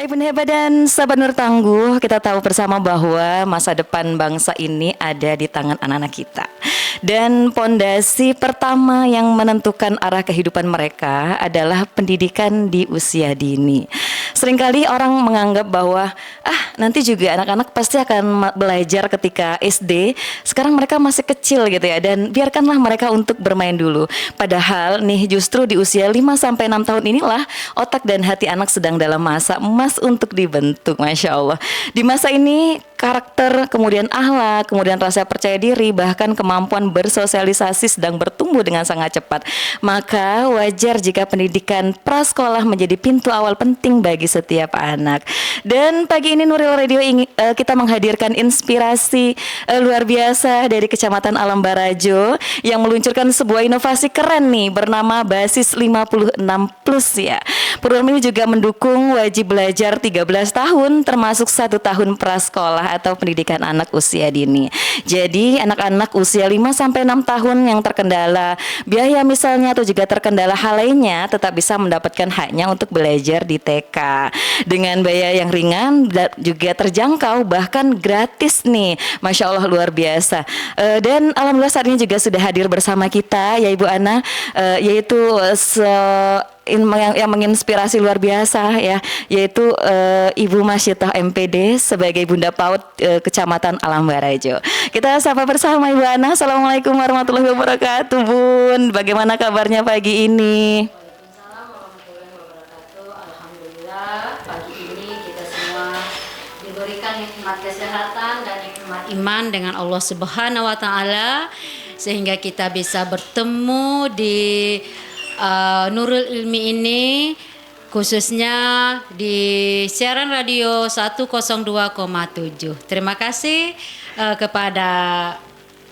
Ibn Heba dan sahabat Nur Tangguh, kita tahu bersama bahwa masa depan bangsa ini ada di tangan anak-anak kita. Dan pondasi pertama yang menentukan arah kehidupan mereka adalah pendidikan di usia dini. Seringkali orang menganggap bahwa nanti juga anak-anak pasti akan belajar ketika SD. Sekarang mereka masih kecil gitu ya, dan biarkanlah mereka untuk bermain dulu. Padahal nih justru di usia 5-6 tahun inilah otak dan hati anak sedang dalam masa emas untuk dibentuk, Masya Allah. Di masa ini karakter, kemudian akhlak, kemudian rasa percaya diri, bahkan kemampuan bersosialisasi sedang bertumbuh dengan sangat cepat. Maka wajar jika pendidikan prasekolah menjadi pintu awal penting bagi setiap anak. Dan pagi ini Nuril Radio kita menghadirkan inspirasi luar biasa dari Kecamatan Alam Barajo yang meluncurkan sebuah inovasi keren nih bernama Basis 56 Plus ya. Program ini juga mendukung wajib belajar 13 tahun termasuk 1 tahun prasekolah atau pendidikan anak usia dini. Jadi anak-anak usia 5-6 tahun yang terkendala biaya misalnya atau juga terkendala hal lainnya tetap bisa mendapatkan haknya untuk belajar di TK dengan biaya yang ringan dan juga terjangkau bahkan gratis nih. Masya Allah luar biasa. Dan alhamdulillah saat ini juga sudah hadir bersama kita ya Ibu Ana, yaitu yang menginspirasi luar biasa ya, yaitu Ibu Masyitah MPD sebagai Bunda PAUD Kecamatan Alam Barajo. Kita sapa bersama Ibu Ana. Assalamualaikum warahmatullahi wabarakatuh, Bun. Bagaimana kabarnya pagi ini? Waalaikumsalam warahmatullahi wabarakatuh. Alhamdulillah pagi ini kita semua diberikan nikmat kesehatan dan nikmat iman dengan Allah Subhanahu wa taala sehingga kita bisa bertemu di Nurul Ilmi ini, khususnya di siaran radio 102,7. Terima kasih kepada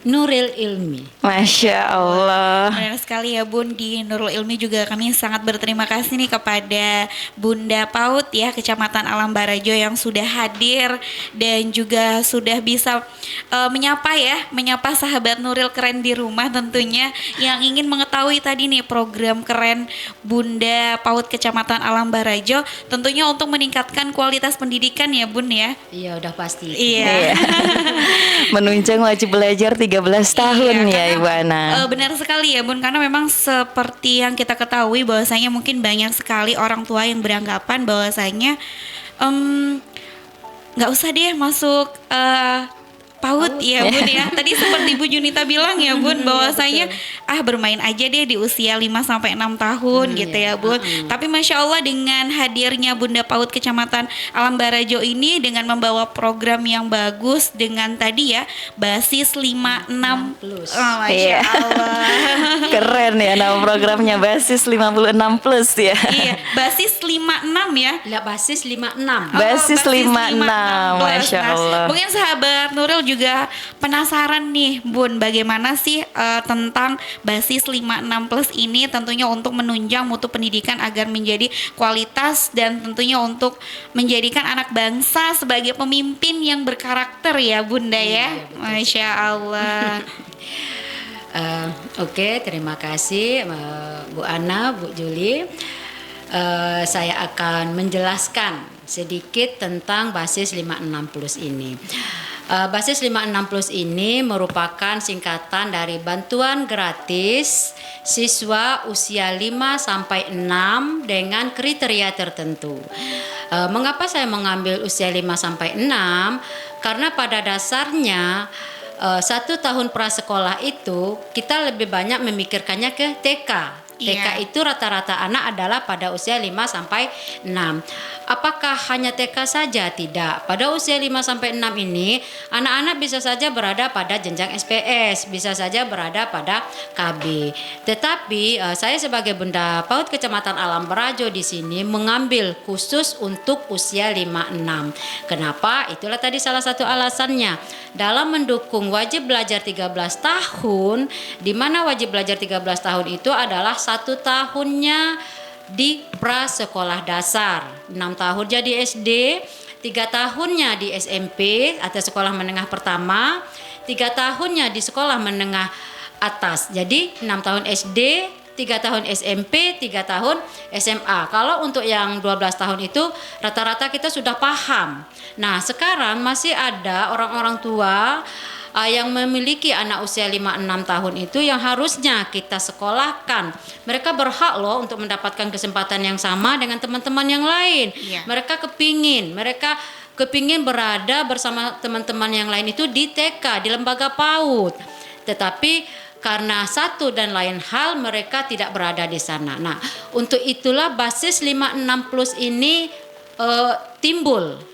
Nurul Ilmi. Masya Allah. Benar sekali ya Bun, di Nurul Ilmi juga kami sangat berterima kasih nih kepada Bunda PAUD ya Kecamatan Alam Barajo yang sudah hadir dan juga sudah bisa menyapa sahabat Nuril keren di rumah tentunya yang ingin mengetahui tadi nih program keren Bunda PAUD Kecamatan Alam Barajo tentunya untuk meningkatkan kualitas pendidikan ya Bun ya. Iya udah pasti. Iya. Menunjang wajib belajar 13 tahun ya Ibu Ana. Benar sekali ya Bun, karena memang seperti yang kita ketahui bahwasanya mungkin banyak sekali orang tua yang beranggapan bahwasanya nggak usah deh masuk PAUD ya Bun ya. Tadi seperti Bu Junita bilang ya Bun bahwasanya bermain aja deh di usia 5-6 tahun gitu ya Bun. Tapi Masya Allah dengan hadirnya Bunda PAUD Kecamatan Alam Barajo ini dengan membawa program yang bagus dengan tadi ya Basis 56 Plus. Oh, Masya Allah. Keren ya nama programnya Basis 56 Plus ya. Iya, Basis 56 ya. Basis 56. Basis 56, Masya Allah. Mungkin sahabat Nuril juga penasaran nih Bun, bagaimana sih tentang Basis 56 Plus ini tentunya untuk menunjang mutu pendidikan agar menjadi kualitas dan tentunya untuk menjadikan anak bangsa sebagai pemimpin yang berkarakter ya Bunda ya. Masya Allah. Oke, terima kasih Bu Ana, Bu Juli. Saya akan menjelaskan sedikit tentang Basis 56 Plus ini. Basis 56 Plus ini merupakan singkatan dari bantuan gratis siswa usia 5-6 dengan kriteria tertentu. Mengapa saya mengambil usia 5-6? Karena pada dasarnya 1 tahun prasekolah itu kita lebih banyak memikirkannya ke TK. TK itu rata-rata anak adalah pada usia 5-6. Apakah hanya TK saja? Tidak. Pada usia 5-6 ini, anak-anak bisa saja berada pada jenjang SPS, bisa saja berada pada KB. Tetapi saya sebagai Bunda PAUD Kecamatan Alam Barajo di sini mengambil khusus untuk usia 5-6. Kenapa? Itulah tadi salah satu alasannya. Dalam mendukung wajib belajar 13 tahun, di mana wajib belajar 13 tahun itu adalah 1 tahunnya di prasekolah dasar, 6 tahunnya di SD, 3 tahunnya di SMP atau sekolah menengah pertama, 3 tahunnya di sekolah menengah atas. Jadi 6 tahun SD, 3 tahun SMP, 3 tahun SMA. Kalau untuk yang 12 tahun itu rata-rata kita sudah paham. Nah, sekarang masih ada orang-orang tua yang memiliki anak usia 5-6 tahun itu yang harusnya kita sekolahkan. Mereka berhak loh untuk mendapatkan kesempatan yang sama dengan teman-teman yang lain. Iya. Mereka kepingin berada bersama teman-teman yang lain itu di TK, di lembaga PAUD. Tetapi karena satu dan lain hal mereka tidak berada di sana. Nah, untuk itulah basis 56 plus ini timbul.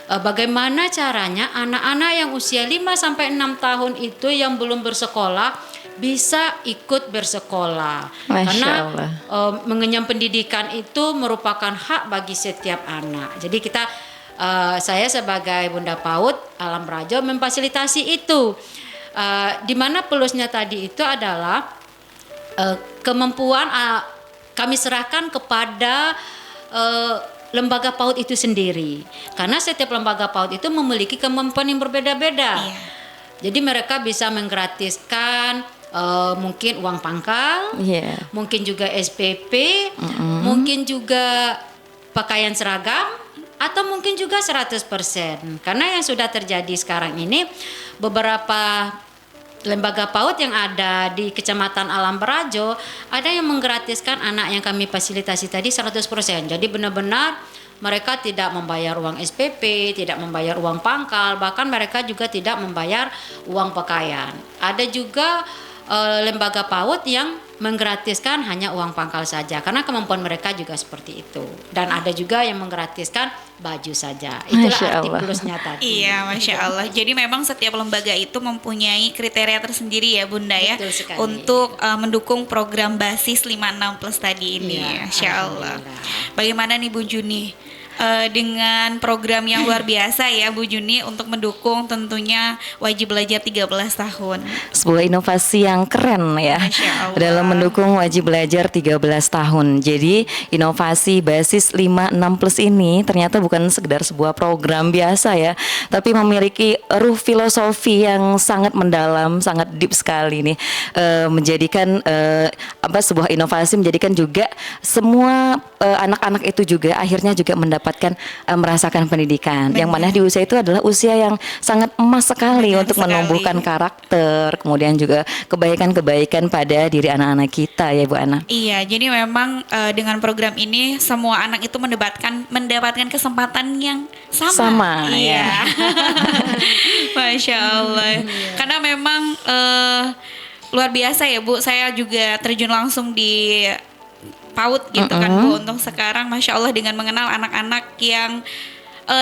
Bagaimana caranya anak-anak yang usia 5 sampai 6 tahun itu yang belum bersekolah bisa ikut bersekolah. Masya Karena Allah. mengenyam pendidikan itu merupakan hak bagi setiap anak. Jadi saya sebagai Bunda PAUD Alam Barajo memfasilitasi itu. Di mana plusnya tadi itu adalah kemampuan kami serahkan kepada lembaga PAUD itu sendiri. Karena setiap lembaga PAUD itu memiliki kemampuan yang berbeda-beda. Iya. Jadi mereka bisa menggratiskan mungkin uang pangkal, Iya. mungkin juga SPP, mungkin juga pakaian seragam, atau mungkin juga 100%. Karena yang sudah terjadi sekarang ini beberapa lembaga PAUD yang ada di Kecamatan Alam Barajo ada yang menggratiskan anak yang kami fasilitasi tadi 100%. Jadi benar-benar mereka tidak membayar uang SPP, tidak membayar uang pangkal, bahkan mereka juga tidak membayar uang pakaian. Ada juga lembaga PAUD yang menggratiskan hanya uang pangkal saja karena kemampuan mereka juga seperti itu. Dan ada juga yang menggratiskan baju saja. Itulah Masya arti Allah. plusnya tadi. Iya, Masya Allah. Jadi memang setiap lembaga itu mempunyai kriteria tersendiri ya Bunda ya, Betul sekali. untuk mendukung program basis 56 plus tadi ini. Iya, Masya Allah. alhamdulillah. Bagaimana nih Bu Juni? Dengan program yang luar biasa ya Bu Juni untuk mendukung tentunya wajib belajar 13 tahun. Sebuah inovasi yang keren ya Masya Allah. dalam mendukung wajib belajar 13 tahun. Jadi inovasi basis 56 plus ini ternyata bukan sekedar sebuah program biasa ya, tapi memiliki ruh filosofi yang sangat mendalam, sangat deep sekali nih. Menjadikan sebuah inovasi menjadikan juga semua anak-anak itu juga akhirnya juga merasakan pendidikan. Yang mana di usia itu adalah usia yang sangat emas sekali Benar untuk sekali. menumbuhkan karakter, kemudian juga kebaikan-kebaikan pada diri anak-anak kita ya Bu Ana. Iya, jadi memang dengan program ini semua anak itu mendapatkan kesempatan yang sama. Sama, iya. ya. Masya Allah. Karena memang luar biasa ya Bu. Saya juga terjun langsung di PAUD gitu kan Bu. Untuk sekarang Masya Allah dengan mengenal anak-anak yang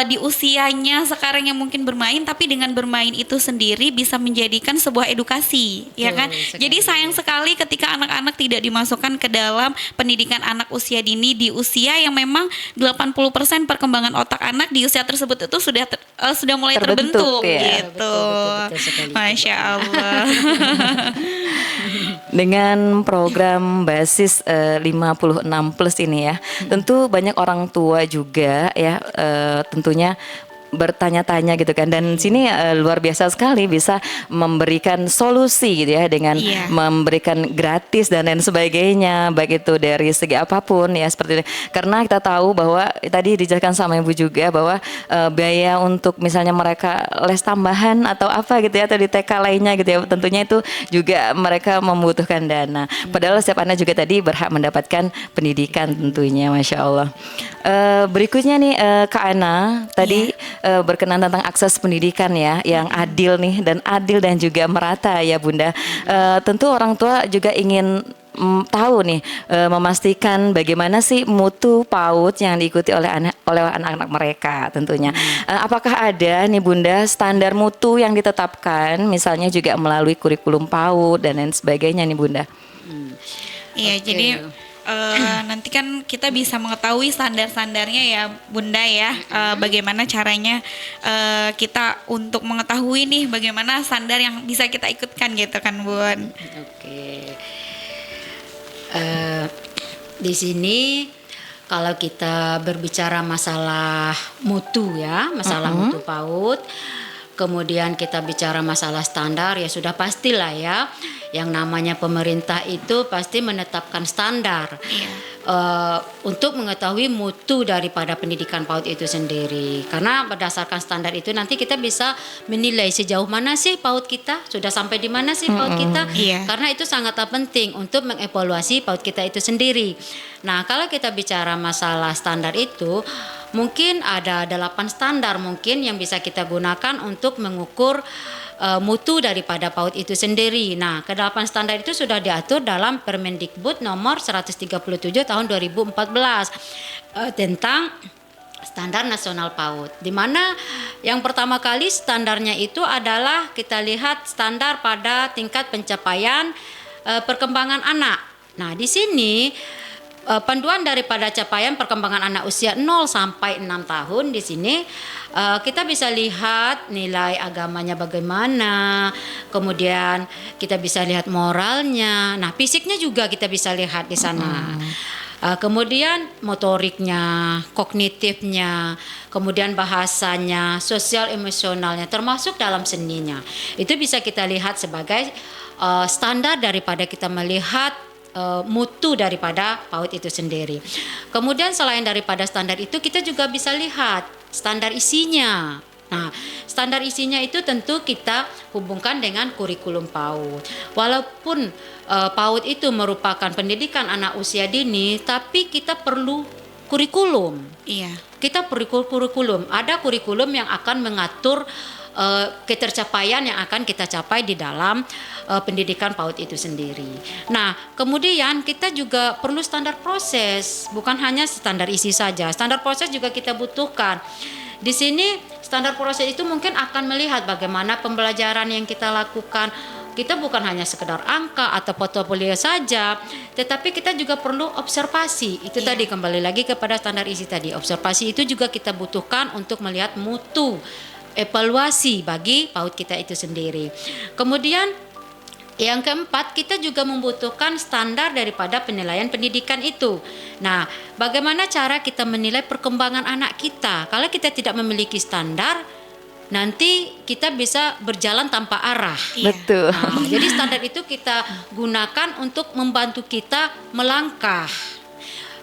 di usianya sekarang yang mungkin bermain, tapi dengan bermain itu sendiri bisa menjadikan sebuah edukasi, ya kan? sekali. Jadi sayang sekali ketika anak-anak tidak dimasukkan ke dalam pendidikan anak usia dini di usia yang memang 80% perkembangan otak anak di usia tersebut itu sudah mulai Terbentuk, terbentuk ya. gitu. Betul sekali. Masya Allah. Dengan program basis 56 plus ini ya, tentu banyak orang tua juga ya tentunya bertanya-tanya gitu kan, dan sini luar biasa sekali bisa memberikan solusi gitu ya dengan Iya. memberikan gratis dan lain sebagainya, baik itu dari segi apapun ya seperti itu. Karena kita tahu bahwa tadi dijelaskan sama Ibu juga bahwa biaya untuk misalnya mereka les tambahan atau apa gitu ya, atau di TK lainnya gitu ya, tentunya itu juga mereka membutuhkan dana. Padahal setiap anak juga tadi berhak mendapatkan pendidikan tentunya, Masya Allah. Berikutnya nih Kak Ana tadi berkenan tentang akses pendidikan ya yang adil nih, dan juga merata ya Bunda. Tentu orang tua juga ingin tahu nih, memastikan bagaimana sih mutu PAUD yang diikuti oleh anak-anak mereka tentunya. Apakah ada nih Bunda standar mutu yang ditetapkan misalnya juga melalui kurikulum PAUD dan lain sebagainya nih Bunda? Iya, Oke. jadi nanti kan kita bisa mengetahui standar-standarnya ya Bunda ya, bagaimana caranya kita untuk mengetahui nih bagaimana standar yang bisa kita ikutkan gitu kan Bun. Oke. Di sini kalau kita berbicara masalah mutu ya, masalah mutu PAUD, kemudian kita bicara masalah standar ya sudah pastilah ya. yang namanya pemerintah itu pasti menetapkan standar untuk mengetahui mutu daripada pendidikan PAUD itu sendiri. Karena berdasarkan standar itu nanti kita bisa menilai sejauh mana sih PAUD kita, sudah sampai di mana sih PAUD kita. Karena itu sangatlah penting untuk mengevaluasi PAUD kita itu sendiri. Nah, kalau kita bicara masalah standar itu, mungkin ada 8 standar mungkin yang bisa kita gunakan untuk mengukur mutu daripada PAUD itu sendiri. Nah, ke-8 standar itu sudah diatur dalam Permendikbud nomor 137 tahun 2014 tentang standar nasional PAUD. Di mana yang pertama kali standarnya itu adalah kita lihat standar pada tingkat pencapaian perkembangan anak. Nah, di sini panduan daripada capaian perkembangan anak usia 0 sampai 6 tahun di sini kita bisa lihat nilai agamanya bagaimana, kemudian kita bisa lihat moralnya. Nah, fisiknya juga kita bisa lihat di sana. Kemudian motoriknya, kognitifnya, kemudian bahasanya, sosial emosionalnya, termasuk dalam seninya. Itu bisa kita lihat sebagai standar daripada kita melihat mutu daripada PAUD itu sendiri. Kemudian selain daripada standar itu kita juga bisa lihat standar isinya. Nah, standar isinya itu tentu kita hubungkan dengan kurikulum PAUD. Walaupun PAUD itu merupakan pendidikan anak usia dini, tapi kita perlu kurikulum. Kita perlu kurikulum. Ada kurikulum yang akan mengatur ketercapaian yang akan kita capai di dalam pendidikan PAUD itu sendiri. Nah, kemudian kita juga perlu standar proses, bukan hanya standar isi saja. Standar proses juga kita butuhkan. Di sini standar proses itu mungkin akan melihat bagaimana pembelajaran yang kita lakukan. Kita bukan hanya sekedar angka atau portofolio saja, tetapi kita juga perlu observasi. Itu tadi kembali lagi kepada standar isi tadi. Observasi itu juga kita butuhkan untuk melihat mutu evaluasi bagi PAUD kita itu sendiri. Kemudian yang keempat, kita juga membutuhkan standar daripada penilaian pendidikan itu. Nah, bagaimana cara kita menilai perkembangan anak kita? Kalau kita tidak memiliki standar, nanti kita bisa berjalan tanpa arah. Betul. Nah, jadi standar itu kita gunakan untuk membantu kita melangkah.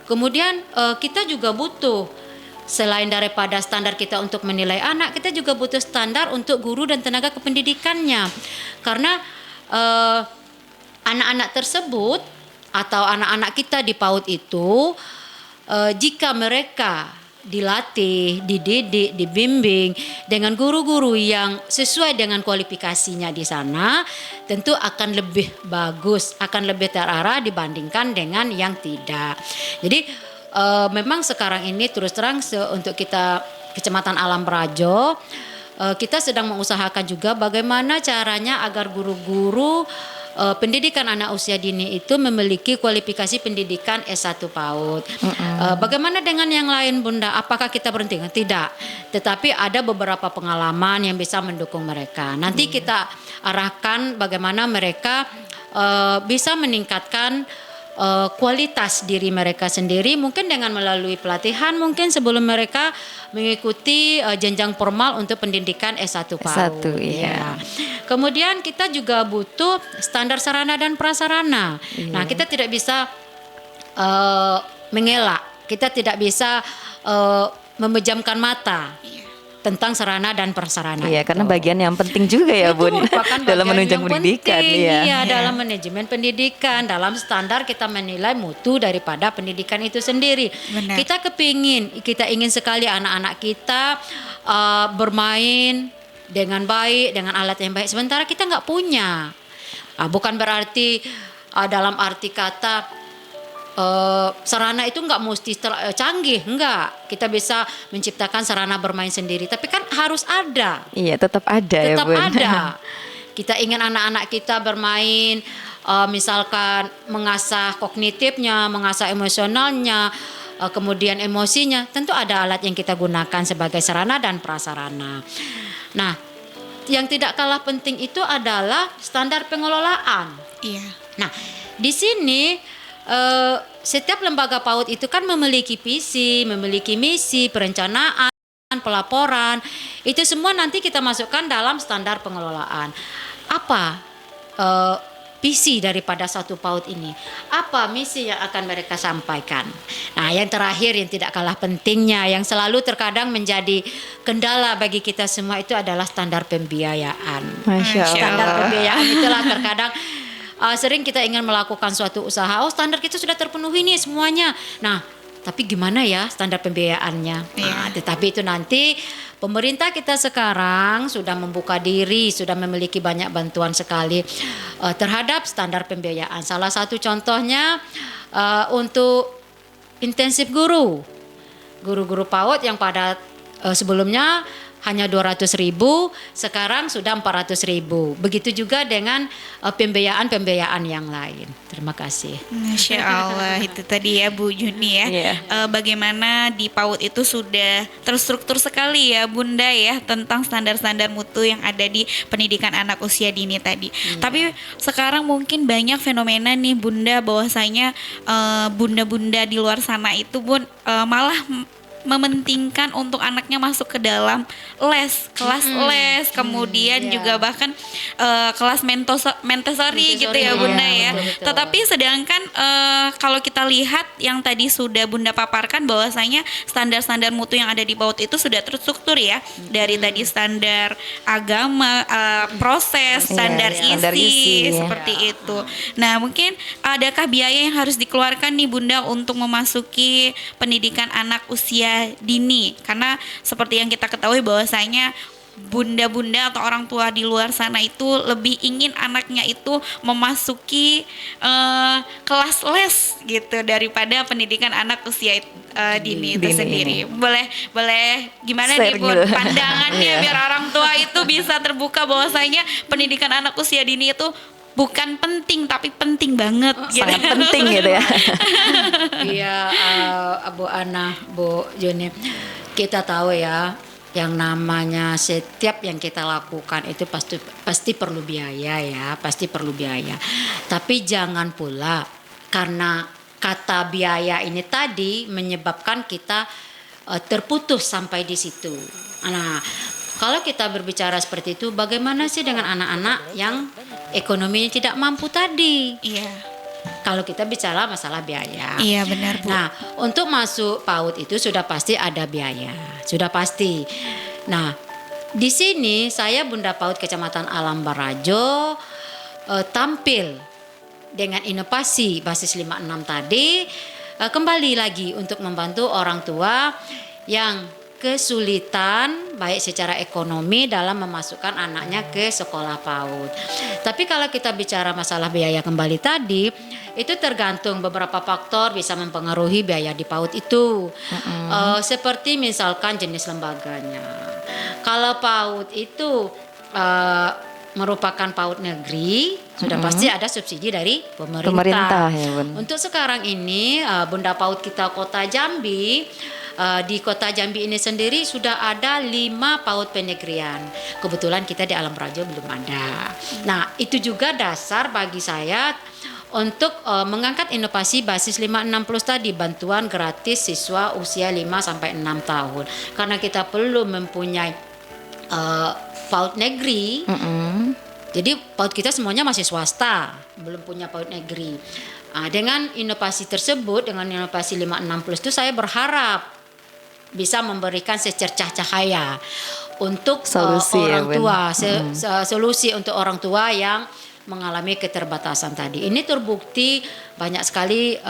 Kemudian kita juga butuh, selain daripada standar kita untuk menilai anak, kita juga butuh standar untuk guru dan tenaga kependidikannya. Karena anak-anak tersebut atau anak-anak kita di PAUD itu, jika mereka dilatih, dididik, dibimbing dengan guru-guru yang sesuai dengan kualifikasinya di sana, tentu akan lebih bagus, akan lebih terarah dibandingkan dengan yang tidak. Jadi memang sekarang ini terus terang untuk kita Kecamatan Alam Barajo, kita sedang mengusahakan juga bagaimana caranya agar guru-guru pendidikan anak usia dini itu memiliki kualifikasi pendidikan S1 PAUD. Bagaimana dengan yang lain, Bunda? Apakah kita berhenti? Tidak. Tetapi ada beberapa pengalaman yang bisa mendukung mereka. Nanti kita arahkan bagaimana mereka bisa meningkatkan kualitas diri mereka sendiri, mungkin dengan melalui pelatihan, mungkin sebelum mereka mengikuti jenjang formal untuk pendidikan S1 PAUD. S1, iya. Kemudian kita juga butuh standar sarana dan prasarana. Nah, kita tidak bisa mengelak, kita tidak bisa memejamkan mata tentang sarana dan prasarana. Iya, karena bagian yang penting juga ya, itu Bun, dalam menunjang pendidikan. Iya, dalam manajemen pendidikan, dalam standar kita menilai mutu daripada pendidikan itu sendiri. Benar. Kita ingin sekali anak-anak kita bermain dengan baik, dengan alat yang baik. Sementara kita nggak punya. Bukan berarti dalam arti kata sarana itu nggak mesti canggih, enggak. Kita bisa menciptakan sarana bermain sendiri, tapi kan harus ada. Iya, tetap ada ya, Tetap Bun. ada. Kita ingin anak-anak kita bermain, misalkan mengasah kognitifnya, mengasah emosionalnya, kemudian emosinya. Tentu ada alat yang kita gunakan sebagai sarana dan prasarana. Nah, yang tidak kalah penting itu adalah standar pengelolaan. Iya. Nah, di sini setiap lembaga PAUD itu kan memiliki visi, memiliki misi, perencanaan, pelaporan. Itu semua nanti kita masukkan dalam standar pengelolaan. Apa visi daripada satu PAUD ini. Apa misi yang akan mereka sampaikan? Nah, yang terakhir yang tidak kalah pentingnya, yang selalu terkadang menjadi kendala bagi kita semua itu adalah standar pembiayaan. Masya Standar Allah. pembiayaan itulah terkadang sering kita ingin melakukan suatu usaha, standar kita sudah terpenuhi nih semuanya. Nah, tapi gimana ya standar pembiayaannya? Nah, tetapi itu nanti pemerintah kita sekarang sudah membuka diri, sudah memiliki banyak bantuan sekali terhadap standar pembiayaan. Salah satu contohnya untuk intensif guru-guru PAUD yang pada sebelumnya hanya 200.000, sekarang sudah 400.000. Begitu juga dengan pembiayaan yang lain. Terima kasih. Masya Allah, itu tadi ya Bu Juni ya. Iya. Bagaimana di PAUD itu sudah terstruktur sekali ya Bunda ya tentang standar-standar mutu yang ada di pendidikan anak usia dini tadi. Tapi sekarang mungkin banyak fenomena nih Bunda bahwasanya bunda-bunda di luar sana itu Bun malah mementingkan untuk anaknya masuk ke dalam kelas les, kemudian juga bahkan kelas Montessori gitu ya Bunda ya. betul. Tetapi sedangkan kalau kita lihat yang tadi sudah Bunda paparkan bahwasanya standar-standar mutu yang ada di PAUD itu sudah terstruktur ya, dari tadi standar agama, proses, standar standar isi. seperti itu. Nah, mungkin adakah biaya yang harus dikeluarkan nih Bunda untuk memasuki pendidikan anak usia dini? Karena seperti yang kita ketahui bahwasanya bunda-bunda atau orang tua di luar sana itu lebih ingin anaknya itu memasuki kelas les gitu daripada pendidikan anak usia dini itu Dini. sendiri. Boleh gimana Share nih Bun gitu. pandangannya Iya. biar orang tua itu bisa terbuka bahwasanya pendidikan anak usia dini itu bukan penting tapi penting banget gitu. Sangat penting gitu ya. Iya, Bu Ana, Bu Juni, kita tahu ya, yang namanya setiap yang kita lakukan itu pasti perlu biaya ya, pasti perlu biaya. Tapi jangan pula karena kata biaya ini tadi menyebabkan kita terputus sampai di situ. Nah, kalau kita berbicara seperti itu, bagaimana sih dengan anak-anak yang ekonominya tidak mampu tadi? Iya. Kalau kita bicara masalah biaya. Iya benar Bu. Nah, untuk masuk PAUD itu sudah pasti ada biaya, sudah pasti. Nah, di sini saya Bunda PAUD Kecamatan Alam Barajo tampil dengan inovasi basis 56 tadi, kembali lagi untuk membantu orang tua yang kesulitan baik secara ekonomi dalam memasukkan anaknya ke sekolah PAUD. Tapi kalau kita bicara masalah biaya kembali tadi, itu tergantung beberapa faktor bisa mempengaruhi biaya di PAUD itu. Seperti misalkan jenis lembaganya. Kalau PAUD itu merupakan PAUD negeri, sudah pasti ada subsidi dari Pemerintah ya Bun. Untuk sekarang ini Bunda PAUD kita Kota Jambi, di Kota Jambi ini sendiri sudah ada 5 PAUD penegrian. Kebetulan kita di Alam Barajo belum ada. Nah, itu juga dasar bagi saya untuk mengangkat inovasi basis 56 plus tadi, bantuan gratis siswa usia 5 sampai 6 tahun. Karena kita perlu mempunyai PAUD negeri. Jadi PAUD kita semuanya masih swasta, belum punya PAUD negeri. Dengan inovasi tersebut, dengan inovasi 56 plus itu saya berharap bisa memberikan secercah cahaya untuk Solusi ya, orang Bun. tua, solusi untuk orang tua yang mengalami keterbatasan tadi. Ini terbukti banyak sekali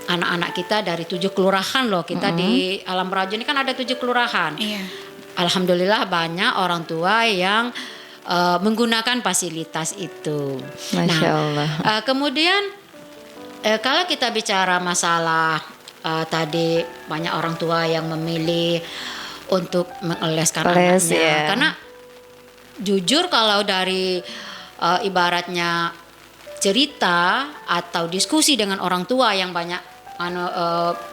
anak-anak kita dari 7 kelurahan loh. Kita di Alam Barajo ini kan ada 7 kelurahan. Iya. Alhamdulillah banyak orang tua yang menggunakan fasilitas itu. Masya Allah. Kemudian kalau kita bicara masalah tadi banyak orang tua yang memilih untuk meleskan Les, anaknya, ya. karena jujur kalau dari ibaratnya cerita atau diskusi dengan orang tua yang banyak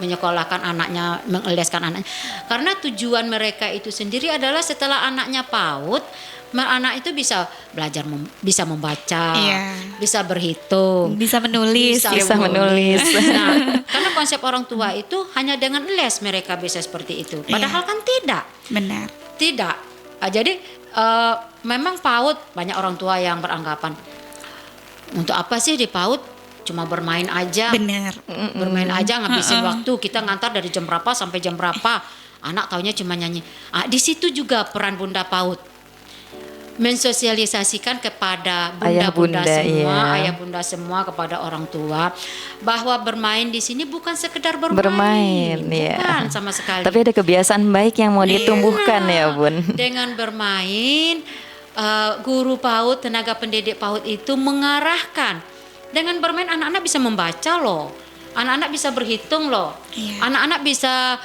menyekolahkan anaknya, meleskan anaknya, karena tujuan mereka itu sendiri adalah setelah anaknya PAUD, anak itu bisa belajar bisa membaca, Iya. bisa berhitung, Bisa menulis. Bisa menulis. Nah, karena konsep orang tua itu hanya dengan les mereka bisa seperti itu. Padahal kan tidak. Benar. Tidak. Jadi memang PAUD banyak orang tua yang beranggapan Untuk apa sih di PAUD? Cuma bermain aja. Bener. Bermain aja ngabisin waktu. Kita ngantar dari jam berapa sampai jam berapa. Anak taunya cuma nyanyi. Di situ juga peran Bunda PAUD. Mensosialisasikan kepada Ayah bunda-bunda bunda, semua, iya. ayah bunda semua, kepada orang tua bahwa bermain di sini bukan sekedar Bermain, bukan iya. sama sekali. Tapi ada kebiasaan baik yang mau ditumbuhkan ya Bun. Dengan bermain, guru PAUD, tenaga pendidik PAUD itu mengarahkan. Dengan bermain anak-anak bisa membaca loh, anak-anak bisa berhitung loh, Iya. anak-anak bisa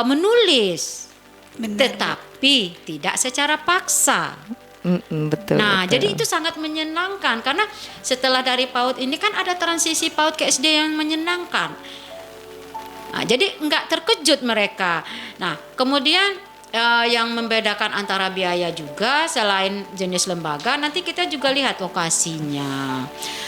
menulis, Benar. tetapi tidak secara paksa. Betul. Nah, betul. jadi itu sangat menyenangkan karena setelah dari PAUD ini kan ada transisi PAUD ke SD yang menyenangkan. Nah, jadi nggak terkejut mereka. Nah, kemudian yang membedakan antara biaya juga selain jenis lembaga, nanti kita juga lihat lokasinya.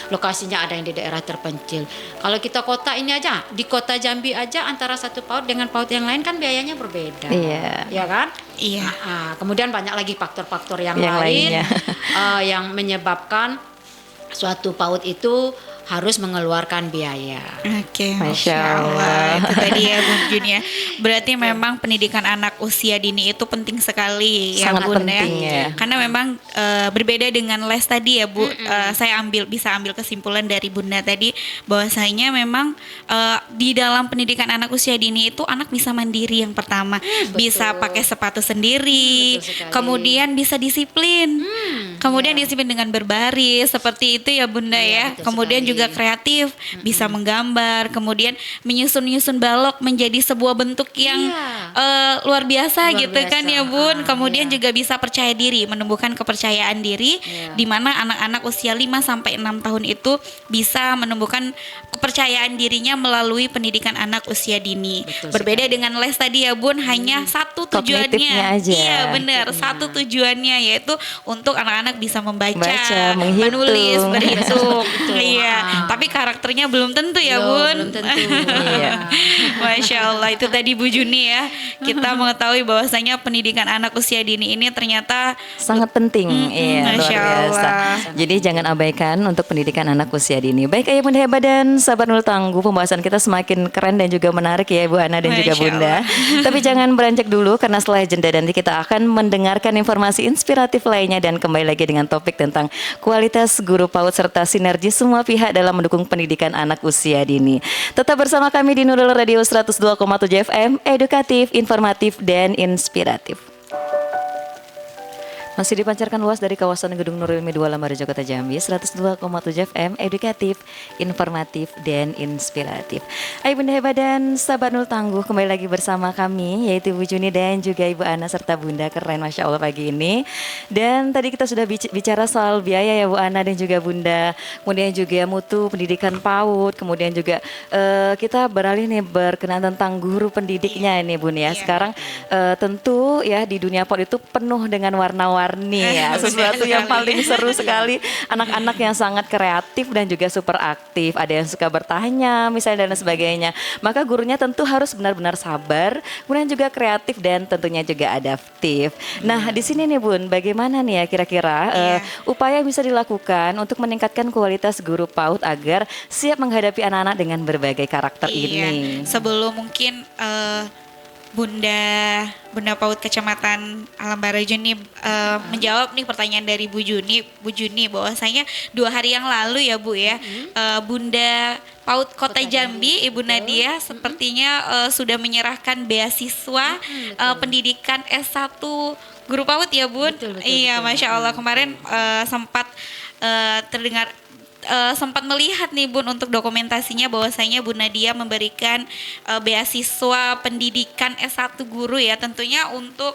Lokasinya ada yang di daerah terpencil. Kalau kita kota ini aja, di kota Jambi aja antara satu PAUD dengan PAUD yang lain kan biayanya berbeda. Iya. Ya kan? Iya. Kemudian banyak lagi faktor-faktor yang Yang lain lainnya. yang menyebabkan suatu PAUD itu harus mengeluarkan biaya. Oke, Masya Masya Allah. Allah. Itu tadi ya Bun Jun ya. Berarti memang pendidikan anak usia dini itu penting sekali ya Sangat Bun penting ya. Karena memang berbeda dengan les tadi ya Bu. Saya bisa ambil kesimpulan dari Bunda tadi bahwasanya memang di dalam pendidikan anak usia dini itu anak bisa mandiri yang pertama, bisa pakai sepatu sendiri, Betul sekali. kemudian bisa disiplin. Kemudian disiplin dengan berbaris seperti itu ya Bunda ya. betul Kemudian sekali. juga kreatif, bisa menggambar, kemudian menyusun-nyusun balok menjadi sebuah bentuk yang luar biasa Luar gitu kan biasa. ya Bun. Kemudian Iya. juga bisa percaya diri, menumbuhkan kepercayaan diri Iya. di mana anak-anak usia 5 sampai 6 tahun itu bisa menumbuhkan kepercayaan dirinya melalui pendidikan anak usia dini. Betul Berbeda dengan les tadi ya Bun, hanya satu tujuannya. Kognitifnya aja. Iya, benar. Satu tujuannya yaitu untuk anak-anak bisa membaca, Baca, menghitung. menulis, berhitung. Betul. Iya, tapi karakternya belum tentu ya, Belum Bun. tentu. Iya. Masya Allah, itu tadi Bu Juni ya. Kita mengetahui bahwasanya pendidikan anak usia dini ini ternyata Sangat penting, iya, luar Masya biasa. Allah. Jadi jangan abaikan untuk pendidikan anak usia dini. Baik ayah bunda hebat dan sahabat Nurul Tangguh, pembahasan kita semakin keren dan juga menarik ya Ibu Ana dan juga Masya Bunda. Tapi jangan beranjak dulu karena setelah jeda nanti kita akan mendengarkan informasi inspiratif lainnya dan kembali lagi dengan topik tentang kualitas guru PAUD serta sinergi semua pihak dalam mendukung pendidikan anak usia dini. Tetap bersama kami di Nurul Radio 102,7 FM, edukatif, informatif, dan inspiratif. Masih dipancarkan luas dari kawasan Gedung Nurul Ilmi 2 Lambarejo Kota Jambi 102,7 FM, edukatif, informatif, dan inspiratif. Ayo Bunda Hebat dan sahabat Nurul Tangguh, kembali lagi bersama kami yaitu Bu Juni dan juga Ibu Ana serta Bunda, keren Masya Allah pagi ini. Dan tadi kita sudah bicara soal biaya ya Bu Ana dan juga Bunda, kemudian juga mutu pendidikan PAUD, kemudian juga kita beralih nih berkenaan tentang guru pendidiknya ini Bun ya. Sekarang tentu ya di dunia PAUD itu penuh dengan warna-warni ya, sesuatu yang paling seru sekali. Anak-anak yang sangat kreatif dan juga super aktif. Ada yang suka bertanya misalnya dan sebagainya. Maka gurunya tentu harus benar-benar sabar, kemudian juga kreatif dan tentunya juga adaptif. Nah di sini nih Bun, bagaimana nih ya kira-kira upaya bisa dilakukan untuk meningkatkan kualitas guru PAUD agar siap menghadapi anak-anak dengan berbagai karakter ini? Sebelum mungkin Bunda PAUD Kecamatan Alam Barajo nih menjawab nih pertanyaan dari Bu Juni bahwasanya 2 hari yang lalu ya Bu ya, Bunda PAUD Kota Jambi Ibu Nadia sepertinya sudah menyerahkan beasiswa pendidikan S1 guru PAUD ya Bun. Betul, Iya, betul. Masya Allah kemarin sempat terdengar sempat melihat nih Bun untuk dokumentasinya bahwasanya Bu Nadia memberikan beasiswa pendidikan S1 guru ya, tentunya untuk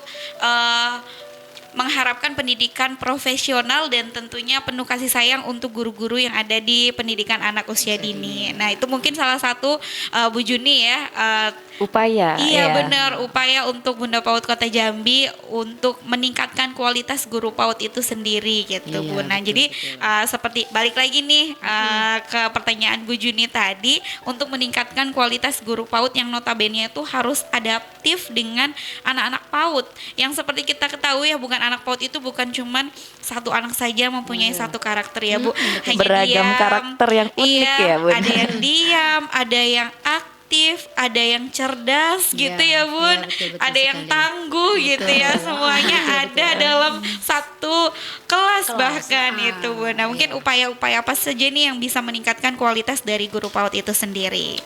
mengharapkan pendidikan profesional dan tentunya penuh kasih sayang untuk guru-guru yang ada di pendidikan anak usia dini. Nah itu mungkin salah satu Bu Juni ya. Upaya. Iya ya. benar, upaya untuk Bunda PAUD Kota Jambi untuk meningkatkan kualitas guru PAUD itu sendiri gitu Iya, Bu. Nah betul, jadi betul. seperti balik lagi nih ke pertanyaan Bu Juni tadi, untuk meningkatkan kualitas guru PAUD yang notabene itu harus adaptif dengan anak-anak PAUD yang seperti kita ketahui ya, bukan anak PAUD itu bukan cuman satu anak saja mempunyai satu karakter ya Bu. Hanya Beragam diam, karakter yang unik iya, ya, Bun. ada yang diam, ada yang aktif, ada yang cerdas gitu ya Bun, iya, betul ada yang sekali. tangguh gitu ya, semuanya ada dalam satu kelas bahkan itu Bun. Nah mungkin upaya-upaya apa saja nih yang bisa meningkatkan kualitas dari guru PAUD itu sendiri?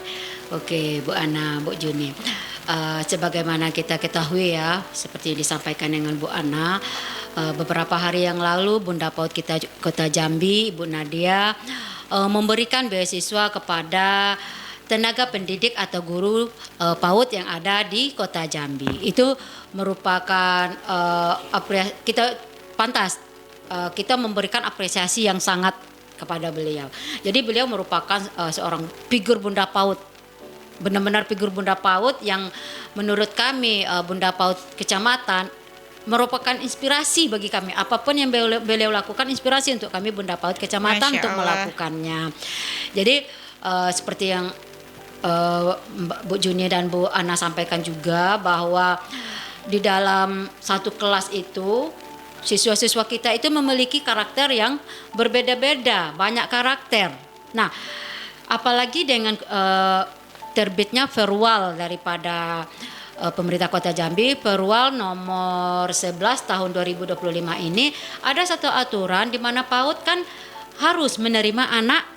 Oke, Bu Ana, Bu Juni. Sebagaimana kita ketahui ya, seperti disampaikan dengan Bu Ana, beberapa hari yang lalu Bunda PAUD kita Kota Jambi, Ibu Nadia, memberikan beasiswa kepada tenaga pendidik atau guru PAUD yang ada di Kota Jambi. Itu merupakan kita pantas kita memberikan apresiasi yang sangat kepada beliau. Jadi beliau merupakan seorang figur Bunda PAUD, benar-benar figur Bunda PAUD yang menurut kami Bunda PAUD Kecamatan merupakan inspirasi bagi kami. Apapun yang beliau lakukan inspirasi untuk kami Bunda PAUD Kecamatan Masya untuk Allah. melakukannya. Jadi seperti yang Bu Juni dan Bu Ana sampaikan juga bahwa di dalam satu kelas itu siswa-siswa kita itu memiliki karakter yang berbeda-beda, banyak karakter. Nah, apalagi dengan terbitnya Perwal daripada pemerintah Kota Jambi, Perwal nomor 11 tahun 2025 ini ada satu aturan di mana PAUD kan harus menerima anak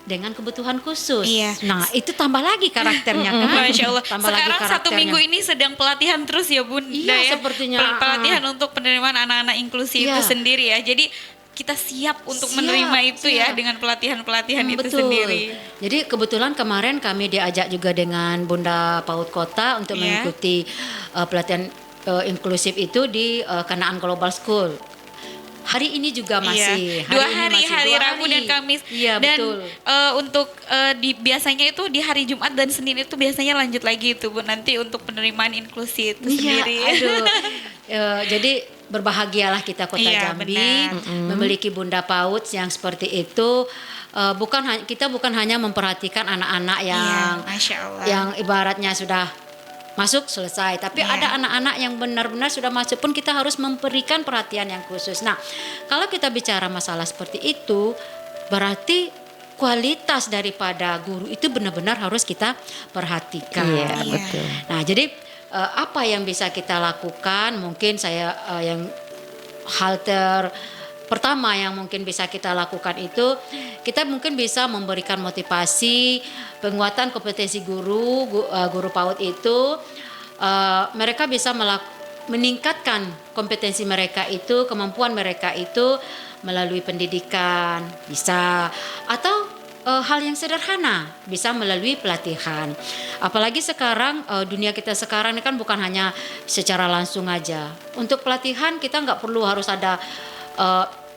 dengan kebutuhan khusus. Iya. Nah, itu tambah lagi karakternya kan. Masya Allah. Tambah lagi Sekarang satu karakternya. minggu ini sedang pelatihan terus ya Bunda Iya, ya. sepertinya, Pelatihan untuk penerimaan anak-anak inklusi itu Iya. sendiri ya. Jadi kita siap untuk Siap, menerima itu ya siap. dengan pelatihan-pelatihan itu Betul. sendiri. Jadi kebetulan kemarin kami diajak juga dengan Bunda PAUD Kota untuk Iya. mengikuti pelatihan inklusif itu di Kanaan Global School. Hari ini juga masih. Iya. Dua ini hari, masih hari dua Rabu hari. dan Kamis. Iya, Dan betul. untuk biasanya itu di hari Jumat dan Senin itu biasanya lanjut lagi itu Bu nanti untuk penerimaan inklusi itu sendiri. Aduh. Jadi berbahagialah kita Kota Iya, Jambi benar. memiliki Bunda PAUD yang seperti itu. Kita bukan hanya memperhatikan anak-anak yang Iya, Masya Allah. yang ibaratnya sudah masuk selesai, tapi Iya. ada anak-anak yang benar-benar sudah masuk pun kita harus memberikan perhatian yang khusus. Nah, kalau kita bicara masalah seperti itu, berarti kualitas daripada guru itu benar-benar harus kita perhatikan. Iya, Iya. betul. Nah, jadi apa yang bisa kita lakukan? Mungkin saya yang hal pertama yang mungkin bisa kita lakukan itu kita mungkin bisa memberikan motivasi, penguatan kompetensi guru PAUD itu mereka bisa meningkatkan kompetensi mereka itu, kemampuan mereka itu melalui pendidikan bisa, atau hal yang sederhana bisa melalui pelatihan. Apalagi sekarang dunia kita sekarang ini kan bukan hanya secara langsung aja. Untuk pelatihan kita nggak perlu harus ada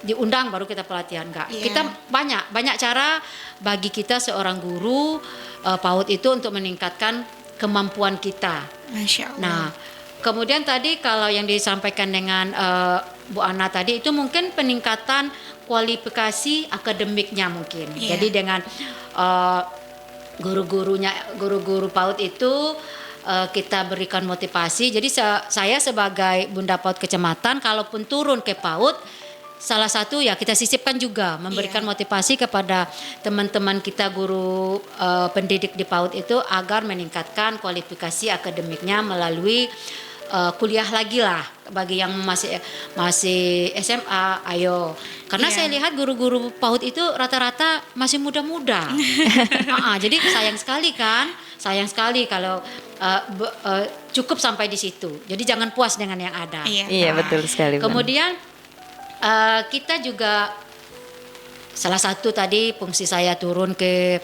diundang baru kita pelatihan, enggak. Iya. Kita banyak cara bagi kita seorang guru PAUD itu untuk meningkatkan kemampuan kita. Masya Allah. Nah, kemudian tadi kalau yang disampaikan dengan Bu Ana tadi itu mungkin peningkatan kualifikasi akademiknya mungkin. Iya. Jadi dengan guru-guru PAUD itu kita berikan motivasi. Jadi saya sebagai Bunda PAUD Kecamatan kalaupun turun ke PAUD, salah satu ya kita sisipkan juga memberikan motivasi kepada teman-teman kita guru pendidik di PAUD itu agar meningkatkan kualifikasi akademiknya melalui kuliah lagi lah bagi yang masih SMA, ayo. Karena Iya. saya lihat guru-guru PAUD itu rata-rata masih muda-muda. Jadi sayang sekali kalau cukup sampai di situ. Jadi jangan puas dengan yang ada. Iya. Iya, betul sekali. Bun. Kemudian kita juga salah satu tadi fungsi saya turun ke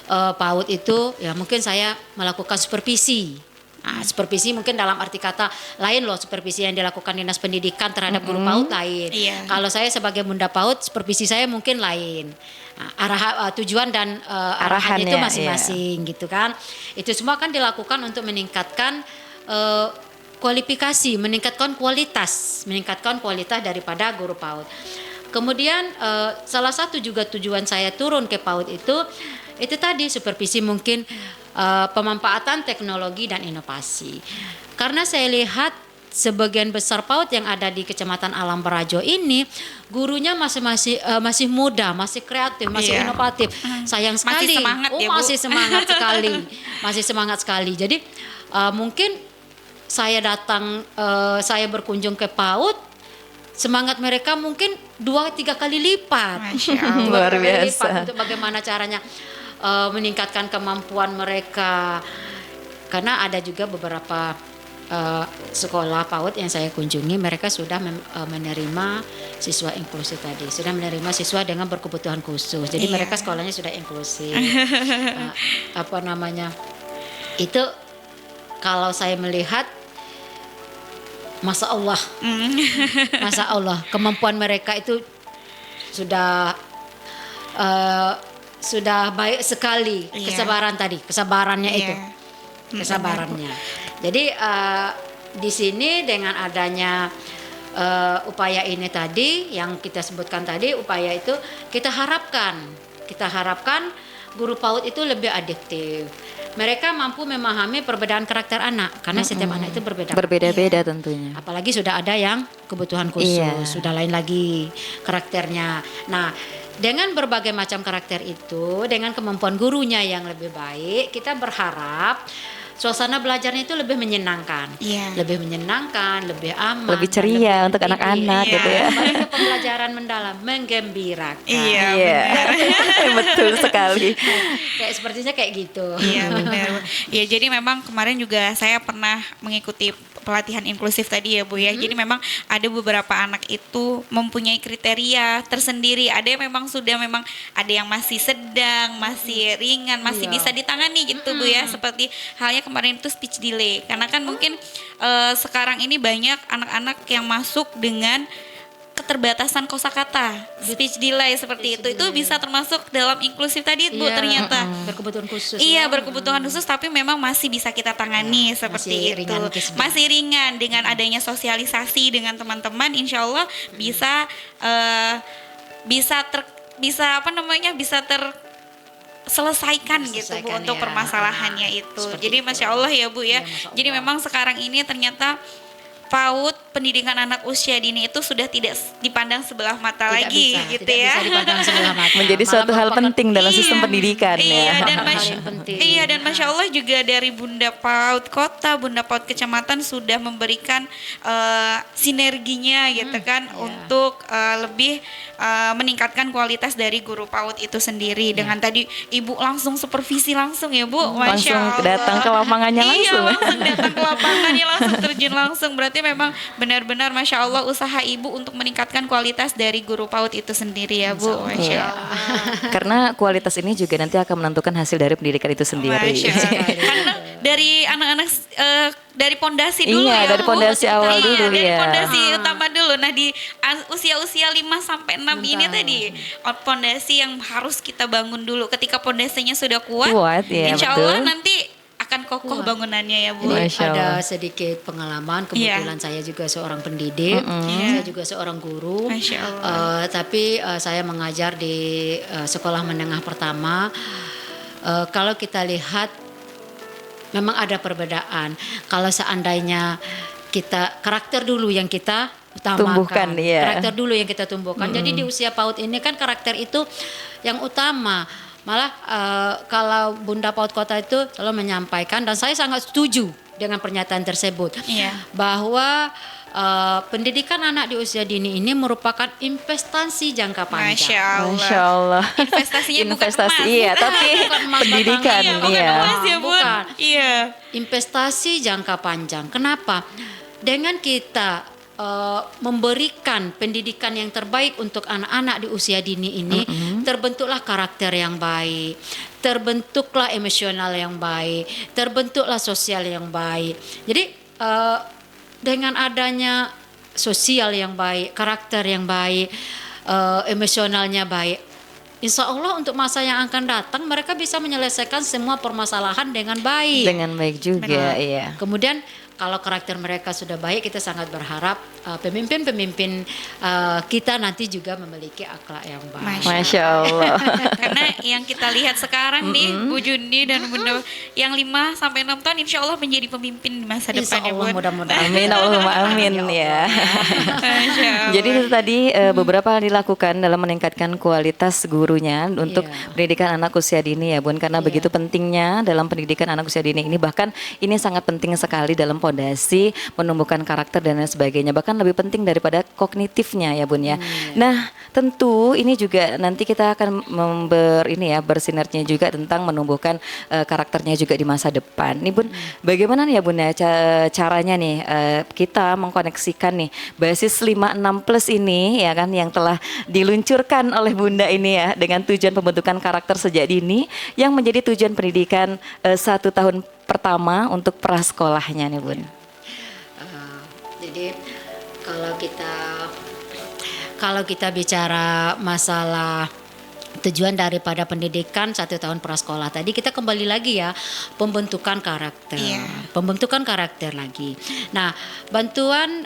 PAUD itu ya mungkin saya melakukan supervisi. Nah, supervisi mungkin dalam arti kata lain loh, supervisi yang dilakukan Dinas Pendidikan terhadap guru PAUD lain. Iya. Kalau saya sebagai Bunda PAUD, supervisi saya mungkin lain. Nah, tujuan dan arahannya itu Arahannya, masing-masing gitu kan. Itu semua kan dilakukan untuk meningkatkan kualifikasi, meningkatkan kualitas daripada guru PAUD. Kemudian salah satu juga tujuan saya turun ke PAUD itu tadi supervisi mungkin pemanfaatan teknologi dan inovasi. Karena saya lihat sebagian besar PAUD yang ada di Kecamatan Alam Barajo ini gurunya masih muda, masih kreatif, masih inovatif. Sayang sekali. semangat ya, Bu. Masih semangat sekali. Masih semangat sekali. Jadi mungkin saya berkunjung ke PAUD, semangat mereka mungkin 2-3 kali lipat. Masya Allah. Luar 2 kali biasa. lipat untuk bagaimana caranya meningkatkan kemampuan mereka. Karena ada juga beberapa sekolah PAUD yang saya kunjungi, mereka sudah menerima siswa inklusif tadi, sudah menerima siswa dengan berkebutuhan khusus. Jadi mereka sekolahnya sudah inklusif. Itu kalau saya melihat, Masya Allah, Masya Allah, kemampuan mereka itu sudah baik sekali. Kesabarannya itu, kesabarannya. Jadi di sini dengan adanya upaya ini tadi, yang kita sebutkan tadi, upaya itu kita harapkan guru PAUD itu lebih adiktif. Mereka mampu memahami perbedaan karakter anak, karena setiap anak itu Berbeda-beda tentunya. apalagi sudah ada yang kebutuhan khusus, sudah lain lagi karakternya. Nah, dengan berbagai macam karakter itu, dengan kemampuan gurunya yang lebih baik, kita berharap suasana belajarnya itu lebih menyenangkan, lebih aman, Lebih ceria untuk anak-anak gitu ya. Kembali ke pembelajaran mendalam, menggembirakan. Iya, betul sekali. Kayak sepertinya kayak gitu. Iya benar. Ya jadi memang kemarin juga saya pernah mengikuti pelatihan inklusif tadi ya Bu ya. Jadi memang ada beberapa anak itu mempunyai kriteria tersendiri. Ada yang memang ada yang masih sedang, masih ringan, masih bisa ditangani gitu Bu ya. Seperti halnya kemarin itu speech delay. Karena kan mungkin sekarang ini banyak anak-anak yang masuk dengan keterbatasan kosakata, speech delay seperti itu bisa termasuk dalam inklusif tadi Bu ternyata. Berkebutuhan khusus. Iya, berkebutuhan khusus tapi memang masih bisa kita tangani seperti itu. Masih ringan dengan adanya sosialisasi dengan teman-teman, insya Allah bisa selesaikan gitu Bu untuk permasalahannya itu. Jadi Masya Allah ya Bu ya. Jadi memang sekarang ini ternyata PAUD pendidikan anak usia dini itu sudah tidak dipandang sebelah mata lagi gitu ya. Tidak bisa dipandang sebelah mata. Menjadi suatu hal penting dalam sistem pendidikan ya. Dan Masya Allah juga dari Bunda PAUD Kota, Bunda PAUD Kecamatan sudah memberikan sinerginya gitu kan untuk lebih meningkatkan kualitas dari guru PAUD itu sendiri. Dengan tadi Ibu langsung supervisi langsung ya Bu. Masya Langsung Allah. datang ke lapangannya langsung. Iya, langsung datang ke lapangannya, langsung terjun langsung. Berarti memang benar-benar Masya Allah usaha Ibu untuk meningkatkan kualitas dari guru PAUD itu sendiri ya Bu. Masya Iya. Allah. Karena kualitas ini juga nanti akan menentukan hasil dari pendidikan itu sendiri. Masya Allah. Karena dari anak-anak dari pondasi dulu Iya, ya dari Bu. pondasi awal Iya, dulu dari ya. pondasi utama dulu. Nah di usia-usia 5 sampai 6 ini tadi pondasi yang harus kita bangun dulu. Ketika pondasinya sudah kuat, Ya, insya betul. Allah nanti akan kokoh bangunannya ya Bu. Jadi Masya ada Allah. sedikit pengalaman, kebetulan saya juga seorang pendidik, saya juga seorang guru. Masya Allah. Tapi saya mengajar di sekolah menengah pertama. Kalau kita lihat memang ada perbedaan. Kalau seandainya kita karakter dulu yang kita utamakan, Tumbuhkan, iya. karakter dulu yang kita tumbuhkan. Jadi di usia PAUD ini kan karakter itu yang utama. Malah kalau Bunda PAUD Kota itu selalu menyampaikan, dan saya sangat setuju dengan pernyataan tersebut, bahwa pendidikan anak di usia dini ini merupakan investasi jangka panjang. Masya Allah. Masya Allah. Investasinya bukan Investasi, emas. iya, tapi Bukan emas pendidikan, Iya, bukan iya. emas ya Bun. Bukan. Iya. Investasi jangka panjang. Kenapa? Dengan kita memberikan pendidikan yang terbaik untuk anak-anak di usia dini ini, terbentuklah karakter yang baik, terbentuklah emosional yang baik, terbentuklah sosial yang baik. Jadi dengan adanya sosial yang baik, karakter yang baik, emosionalnya baik, insya Allah untuk masa yang akan datang mereka bisa menyelesaikan semua permasalahan dengan baik. Dengan baik juga, iya. Kemudian kalau karakter mereka sudah baik, kita sangat berharap pemimpin-pemimpin kita nanti juga memiliki akhlak yang baik. Masya Allah. Karena yang kita lihat sekarang nih Bu Jundi dan Bunda yang 5 sampai 6 tahun insya Allah menjadi pemimpin di masa Insya depan ya Allah Bun. mudah-mudahan. Amin, Allahumma amin ya. Masya Allah. Jadi itu tadi beberapa hal dilakukan dalam meningkatkan kualitas gurunya untuk Iya. pendidikan anak usia dini ya Bun, karena Iya. begitu pentingnya dalam pendidikan anak usia dini ini, bahkan ini sangat penting sekali dalam pondasi menumbuhkan karakter dan lain sebagainya, bahkan lebih penting daripada kognitifnya ya Bun ya. Nah tentu ini juga nanti kita akan bersinerginya juga tentang menumbuhkan karakternya juga di masa depan. Nih Bun, bagaimana nih ya Bun ya caranya nih kita mengkoneksikan nih basis 56 plus ini ya kan yang telah diluncurkan oleh Bunda ini ya dengan tujuan pembentukan karakter sejak dini yang menjadi tujuan pendidikan 1 tahun pertama untuk prasekolahnya nih Bun. Jadi kalau kita bicara masalah tujuan daripada pendidikan 1 tahun prasekolah tadi, kita kembali lagi ya pembentukan karakter, pembentukan karakter lagi. Nah, bantuan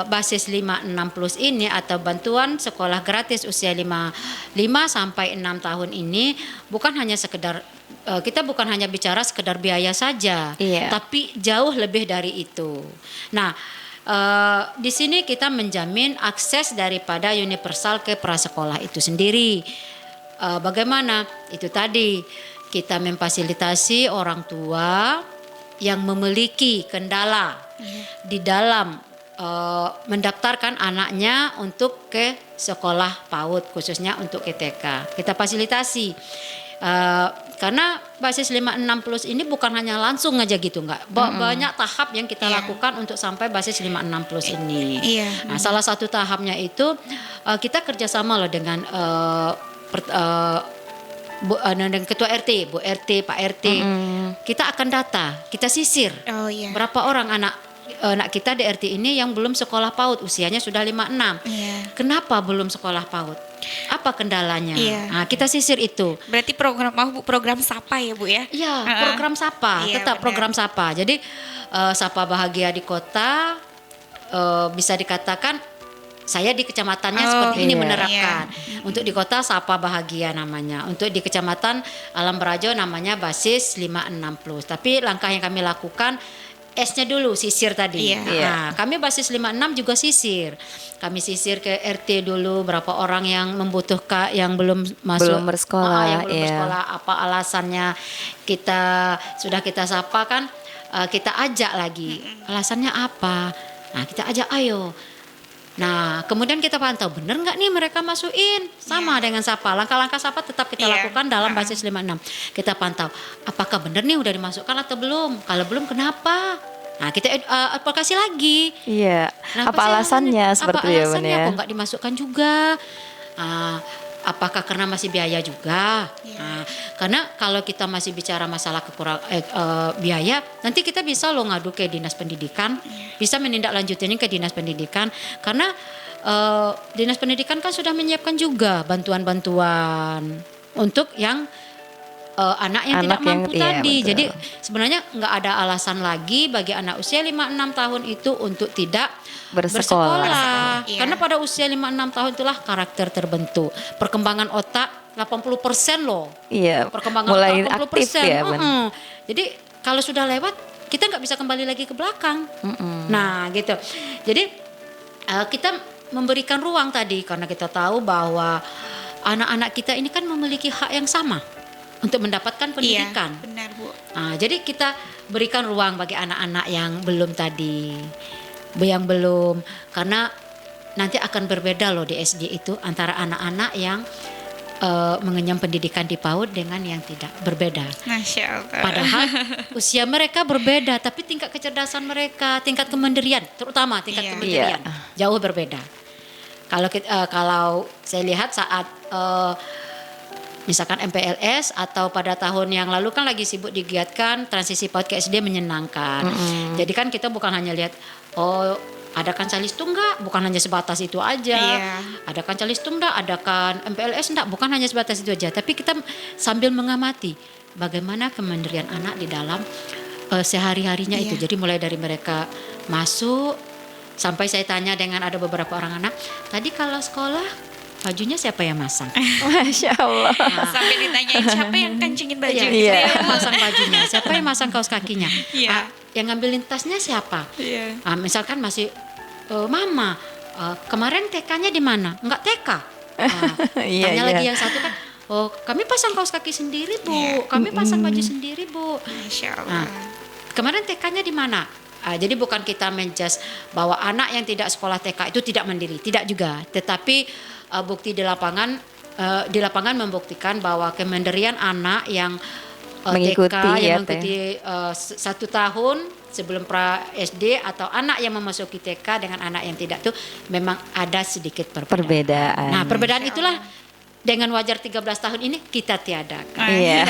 basis 56 plus ini atau bantuan sekolah gratis usia 5 sampai 6 tahun ini bukan hanya sekedar kita bukan hanya bicara sekedar biaya saja, tapi jauh lebih dari itu. Nah, di sini kita menjamin akses daripada universal ke prasekolah itu sendiri. Bagaimana? Itu tadi kita memfasilitasi orang tua yang memiliki kendala di dalam mendaftarkan anaknya untuk ke sekolah PAUD, khususnya untuk TK. Kita fasilitasi. Karena basis 56 plus ini bukan hanya langsung aja gitu, enggak. Banyak tahap yang kita lakukan untuk sampai basis 56 plus ini. Nah, salah satu tahapnya itu kita kerjasama loh dengan dengan ketua RT, Bu RT, Pak RT. Kita akan data, kita sisir. Berapa orang anak kita di RT ini yang belum sekolah PAUD, usianya sudah 56. Kenapa belum sekolah PAUD? Apa kendalanya? Nah, kita sisir itu. Berarti program Sapa ya Bu ya? Iya, program Sapa, tetap program Sapa. Jadi Sapa Bahagia di kota bisa dikatakan saya di kecamatannya seperti ini menerapkan. Untuk di kota Sapa Bahagia namanya. Untuk di kecamatan Alam Barajo namanya basis 56 plus. Tapi langkah yang kami lakukan S-nya dulu, sisir tadi. Nah, kami basis 56 juga sisir. Kami sisir ke RT dulu berapa orang yang membutuhkan, yang belum masuk, belum bersekolah, yang belum bersekolah, apa alasannya. Sudah kita sapa kan, kita ajak lagi. Alasannya apa? Nah, kita ajak ayo. Nah, kemudian kita pantau benar nggak nih mereka masukin, sama dengan Sapa. Langkah-langkah Sapa tetap kita lakukan dalam basis 56. Kita pantau apakah benar nih udah dimasukkan atau belum. Kalau belum kenapa? Nah, kita advokasi lagi. Nah, apa alasannya seperti ya, Bun ya? Kok nggak dimasukkan juga? Apakah karena masih biaya juga? Nah, karena kalau kita masih bicara masalah biaya, nanti kita bisa loh ngadu ke Dinas Pendidikan, bisa menindaklanjutinya ke Dinas Pendidikan, karena Dinas Pendidikan kan sudah menyiapkan juga bantuan-bantuan untuk yang anak yang tidak mampu tadi. Jadi sebenarnya nggak ada alasan lagi bagi anak usia 5-6 tahun itu untuk tidak bersekolah. Karena pada usia 5-6 tahun itulah karakter terbentuk. Perkembangan otak 80% loh. Perkembangan mulai otak 80%. Aktif ya, Jadi kalau sudah lewat kita nggak bisa kembali lagi ke belakang. Nah gitu. Jadi kita memberikan ruang tadi karena kita tahu bahwa anak-anak kita ini kan memiliki hak yang sama untuk mendapatkan pendidikan. Benar Bu. Nah, jadi kita berikan ruang bagi anak-anak yang belum tadi, karena nanti akan berbeda loh di SD itu antara anak-anak yang mengenyam pendidikan di PAUD dengan yang tidak, berbeda. Masya Allah. Padahal usia mereka berbeda, tapi tingkat kecerdasan mereka, tingkat kemandirian, terutama tingkat kemandirian jauh berbeda. Kalau saya lihat saat misalkan MPLS atau pada tahun yang lalu kan lagi sibuk digiatkan transisi PAUD ke SD menyenangkan. Jadi kan kita bukan hanya lihat adakan Calistung enggak, bukan hanya sebatas itu aja. Adakan Calistung enggak, adakan MPLS enggak, bukan hanya sebatas itu aja. Tapi kita sambil mengamati bagaimana kemandirian anak di dalam sehari-harinya itu. Iya. Jadi mulai dari mereka masuk sampai saya tanya dengan ada beberapa orang anak, tadi kalau sekolah bajunya siapa yang masang? Masya Allah. Sampai ditanyain siapa yang kencingin baju Iya, gitu siapa ya. yang masang bajunya? Siapa yang masang kaos kakinya? Iya. Yang ngambilin tasnya siapa? Iya. Misalkan masih mama, kemarin TK-nya di mana? Enggak TK. Iya, Tanya iya. lagi yang satu kan, oh kami pasang kaos kaki sendiri Bu, Iya. kami pasang baju sendiri Bu. Masya Nah, Allah. kemarin TK-nya di mana? Jadi bukan kita menjudge bahwa anak yang tidak sekolah TK itu tidak mandiri, tidak juga. Tetapi bukti di lapangan membuktikan bahwa kemandirian anak yang Mengikuti TK ya, yang mengikuti 1 tahun sebelum pra SD atau anak yang memasuki TK dengan anak yang tidak tuh memang ada sedikit Perbedaan. Nah, perbedaan itulah dengan wajar 13 tahun ini kita tiadakan. Iya.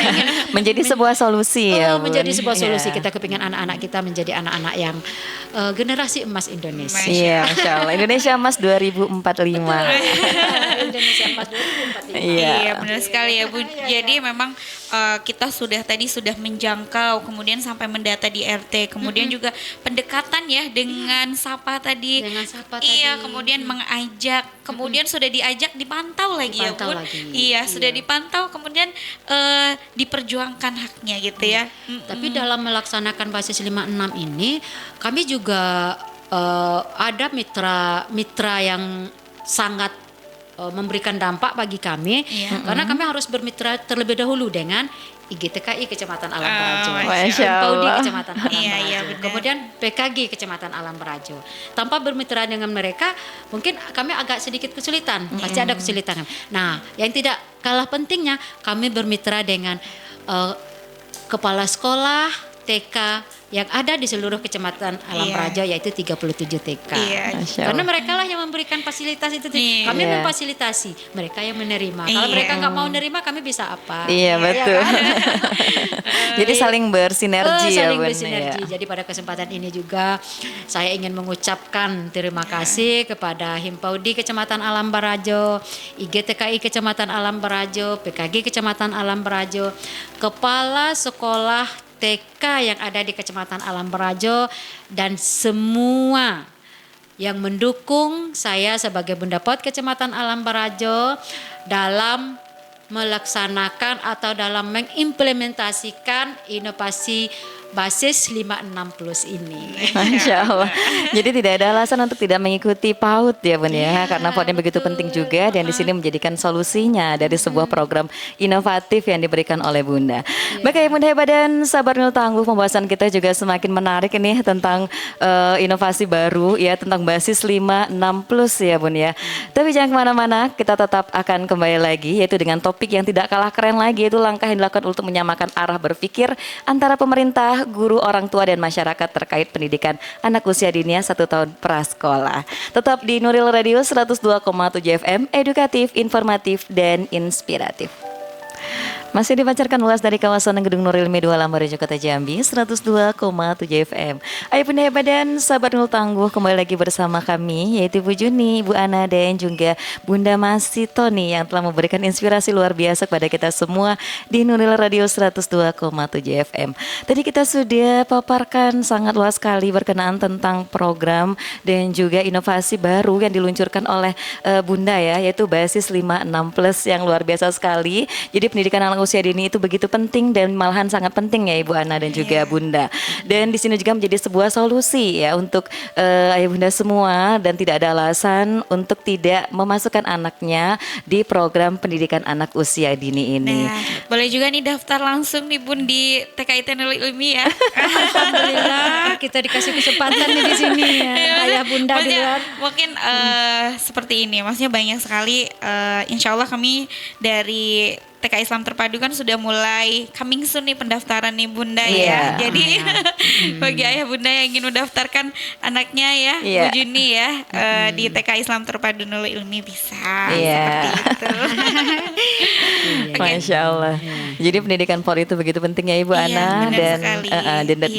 Menjadi sebuah solusi ya, Bun. Menjadi sebuah solusi. Iya. Kita kepingin anak-anak kita menjadi anak-anak yang generasi emas Indonesia. Iya, Masya Allah. Indonesia Emas 2045. Indonesia emas 2045. Iya. Iya benar sekali ya Bu. Jadi memang kita sudah menjangkau, kemudian sampai mendata di RT, kemudian juga pendekatan ya dengan sapa tadi. Dengan sapa Iya, tadi. kemudian mengajak, kemudian sudah diajak dipantau lagi ya Dipantau Bu. lagi. Iya, sudah Iya. dipantau, kemudian diperjuangkan haknya gitu ya. Tapi dalam melaksanakan basis 56 ini kami juga ada mitra yang sangat memberikan dampak bagi kami, Iya. karena kami harus bermitra terlebih dahulu dengan IGTKI Kecamatan Alam Barajo, Masya Himpaudi Allah. Kecamatan Alam Iya, Barajo, iya, benar. kemudian PKG Kecamatan Alam Barajo. Tanpa bermitra dengan mereka, mungkin kami agak sedikit kesulitan, pasti ada kesulitan. Nah, yang tidak kalah pentingnya, kami bermitra dengan kepala sekolah TK yang ada di seluruh Kecamatan Alam Iya. Barajo, yaitu 37 TK. Iya. Masya Karena Allah. mereka lah yang memberikan fasilitas itu. Iya. Kami Iya. memfasilitasi, mereka yang menerima. Kalau Iya. mereka nggak mau nerima, kami bisa apa? Iya, betul. kan? Jadi saling bersinergi ya, Saling Bun. bersinergi. Iya. Jadi pada kesempatan ini juga saya ingin mengucapkan terima kasih kepada Himpaudi Kecamatan Alam Barajo, IGTKI Kecamatan Alam Barajo, PKG Kecamatan Alam Barajo, Kepala Sekolah TK yang ada di Kecamatan Alam Barajo, dan semua yang mendukung saya sebagai Bunda Pot Kecamatan Alam Barajo dalam melaksanakan atau dalam mengimplementasikan inovasi basis 56 plus ini. Masya Allah. Jadi tidak ada alasan untuk tidak mengikuti PAUD ya Bun ya, karena PAUD begitu penting juga dan di sini menjadikan solusinya dari sebuah program inovatif yang diberikan oleh Bunda. Baik ya Bunda hebat dan sabar nul tangguh, pembahasan kita juga semakin menarik ini tentang inovasi baru ya, tentang basis 56 plus ya Bun ya. Tapi jangan kemana-mana, kita tetap akan kembali lagi yaitu dengan topik yang tidak kalah keren lagi, yaitu langkah yang dilakukan untuk menyamakan arah berpikir antara pemerintah, guru, orang tua, dan masyarakat terkait pendidikan anak usia dini 1 tahun prasekolah. Tetap di Nuril Radio 102,7 FM, edukatif, informatif, dan inspiratif. Masih dipancarkan ulas dari kawasan Gedung Nuril Ilmi 2 Lambarejo Kota Jambi 102,7 FM. Ayo Bunda hebat dan sahabat nul tangguh, kembali lagi bersama kami yaitu Bu Juni, Bu Ana, dan juga Bunda Masito nih yang telah memberikan inspirasi luar biasa kepada kita semua di Nuril Radio 102,7 FM. Tadi kita sudah paparkan sangat luas sekali berkenaan tentang program dan juga inovasi baru yang diluncurkan oleh Bunda ya, yaitu basis 56 plus yang luar biasa sekali. Jadi pendidikan anak usia dini itu begitu penting dan malahan sangat penting ya Ibu Ana dan juga Bunda. Dan di sini juga menjadi sebuah solusi ya untuk ayah bunda semua, dan tidak ada alasan untuk tidak memasukkan anaknya di program pendidikan anak usia dini ini. Nah, boleh juga nih daftar langsung nih Bun di TKIT Nurul Ilmi ya. Alhamdulillah kita dikasih kesempatan nih di sini ya. Ayah bunda di Maksudnya, luar. mungkin seperti ini, maksudnya banyak sekali. Insya Allah kami dari TK Islam Terpadu kan sudah mulai coming soon nih pendaftaran nih Bunda Iya. ya. Jadi bagi ayah bunda yang ingin mendaftarkan anaknya ya, Iya. Bu Juni ya, di TK Islam Terpadu Nurul Ilmi bisa Iya. seperti itu. Oke. Masya Allah. Jadi pendidikan Polri itu begitu penting ya Ibu Iya, Ana, benar dan sekali.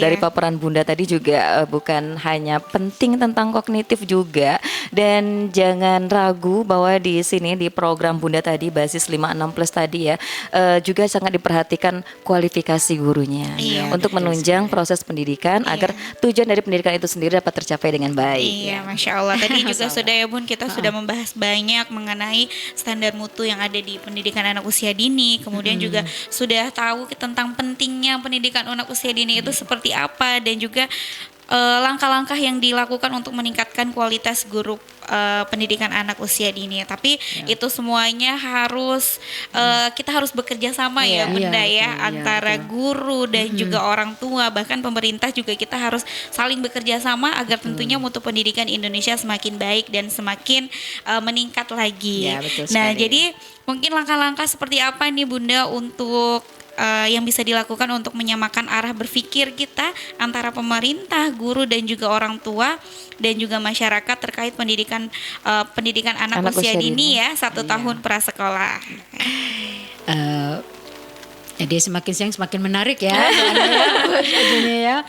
dari Iya. paparan Bunda tadi juga bukan hanya penting tentang kognitif juga, dan jangan ragu bahwa di sini di program Bunda tadi basis 56 plus tadi ya, ya, juga sangat diperhatikan kualifikasi gurunya Iya, untuk menunjang proses pendidikan agar tujuan dari pendidikan itu sendiri dapat tercapai dengan baik. Iya, Masya Allah. Tadi juga sudah ya Bun, kita sudah membahas banyak mengenai standar mutu yang ada di pendidikan anak usia dini. Kemudian juga sudah tahu tentang pentingnya pendidikan anak usia dini itu seperti apa. Dan juga langkah-langkah yang dilakukan untuk meningkatkan kualitas guru pendidikan anak usia dini. Tapi itu semuanya harus kita harus bekerja sama ya Bunda ya, antara guru dan juga orang tua, bahkan pemerintah juga kita harus saling bekerja sama agar tentunya mutu pendidikan Indonesia semakin baik dan semakin meningkat lagi. Ya, betul Nah, sekali. jadi mungkin langkah-langkah seperti apa nih Bunda untuk yang bisa dilakukan untuk menyamakan arah berpikir kita antara pemerintah, guru dan juga orang tua dan juga masyarakat terkait pendidikan anak usia dini ya 1 tahun prasekolah. Jadi semakin siang semakin menarik ya. Ya.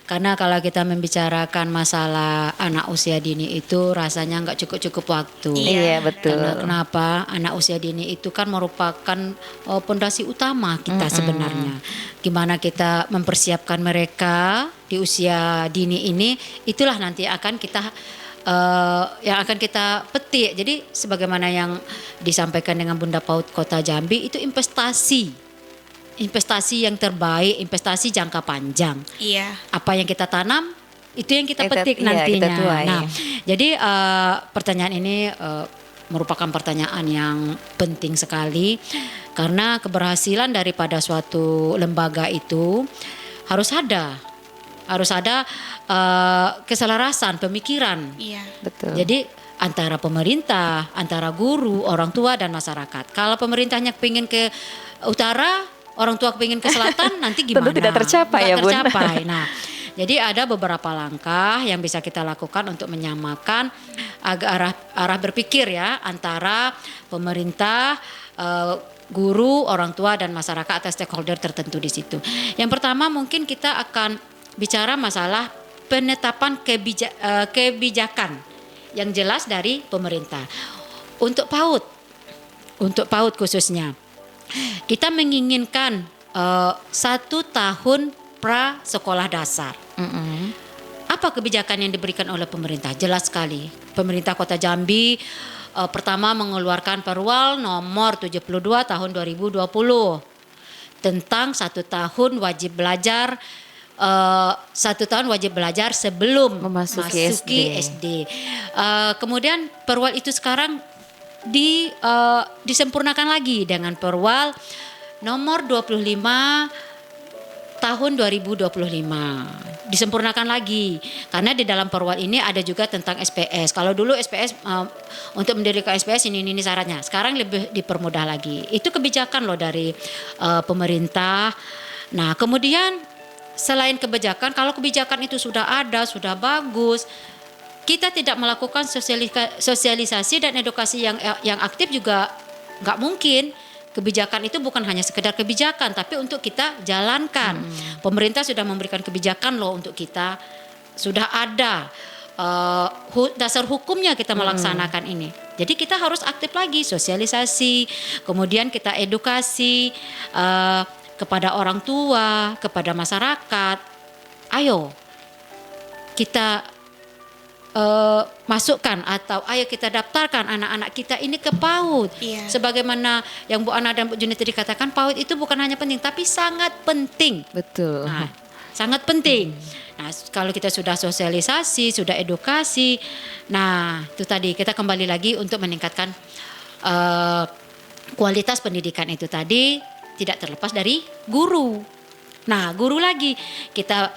Karena kalau kita membicarakan masalah anak usia dini itu rasanya nggak cukup waktu. Iya, betul. Karena kenapa? Anak usia dini itu kan merupakan pondasi utama kita sebenarnya. Gimana kita mempersiapkan mereka di usia dini ini, itulah nanti akan kita yang akan kita petik. Jadi sebagaimana yang disampaikan dengan Bunda PAUD Kota Jambi itu investasi yang terbaik, investasi jangka panjang. Iya. Apa yang kita tanam itu yang kita Kita- petik iya, nantinya. kita tuai. Nah, jadi pertanyaan ini merupakan pertanyaan yang penting sekali karena keberhasilan daripada suatu lembaga itu harus ada keselarasan pemikiran. Iya. Betul. Jadi antara pemerintah, antara guru, orang tua dan masyarakat. Kalau pemerintahnya pengen ke utara, orang tua pengen ke selatan, nanti gimana? Tentu tidak tercapai Nggak ya, Bun. tercapai. Nah, jadi ada beberapa langkah yang bisa kita lakukan untuk menyamakan agak arah berpikir ya antara pemerintah, guru, orang tua dan masyarakat atau stakeholder tertentu di situ. Yang pertama mungkin kita akan bicara masalah penetapan kebijakan yang jelas dari pemerintah. Untuk PAUD khususnya, kita menginginkan 1 tahun pra sekolah dasar. Apa kebijakan yang diberikan oleh pemerintah? Jelas sekali. Pemerintah Kota Jambi pertama mengeluarkan Perwal nomor 72 tahun 2020 tentang 1 tahun wajib belajar 1 tahun wajib belajar sebelum Memasuki SD. Kemudian Perwal itu sekarang disempurnakan lagi dengan Perwal nomor 25 tahun 2025. Disempurnakan lagi karena di dalam Perwal ini ada juga tentang SPS. Kalau dulu SPS untuk mendirikan SPS ini syaratnya. Sekarang lebih dipermudah lagi. Itu kebijakan loh dari pemerintah. Nah, kemudian selain kebijakan, kalau kebijakan itu sudah ada, sudah bagus, kita tidak melakukan sosialisasi dan edukasi yang aktif juga nggak mungkin. Kebijakan itu bukan hanya sekedar kebijakan, tapi untuk kita jalankan. Pemerintah sudah memberikan kebijakan loh untuk kita, sudah ada dasar hukumnya kita melaksanakan ini. Jadi kita harus aktif lagi sosialisasi, kemudian kita edukasi kepada orang tua, kepada masyarakat. Ayo kita masukkan atau ayo kita daftarkan anak-anak kita ini ke PAUD. Iya. Sebagaimana yang Bu Ana dan Bu Juni tadi katakan, PAUD itu bukan hanya penting tapi sangat penting. Betul. Nah, sangat penting. Nah, kalau kita sudah sosialisasi, sudah edukasi, nah itu tadi kita kembali lagi untuk meningkatkan kualitas pendidikan itu tadi tidak terlepas dari guru. Nah, guru lagi kita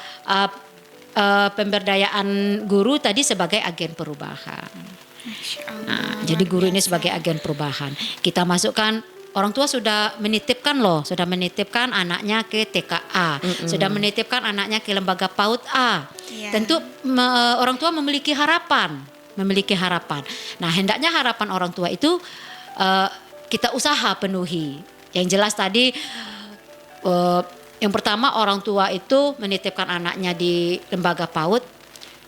pemberdayaan guru tadi sebagai agen perubahan. Nah, jadi guru ini sebagai agen perubahan. Kita masukkan orang tua sudah menitipkan anaknya ke TKA, sudah menitipkan anaknya ke lembaga PAUD A. Iya. Tentu orang tua memiliki harapan. Nah, hendaknya harapan orang tua itu kita usaha penuhi. Yang jelas tadi yang pertama orang tua itu menitipkan anaknya di lembaga PAUD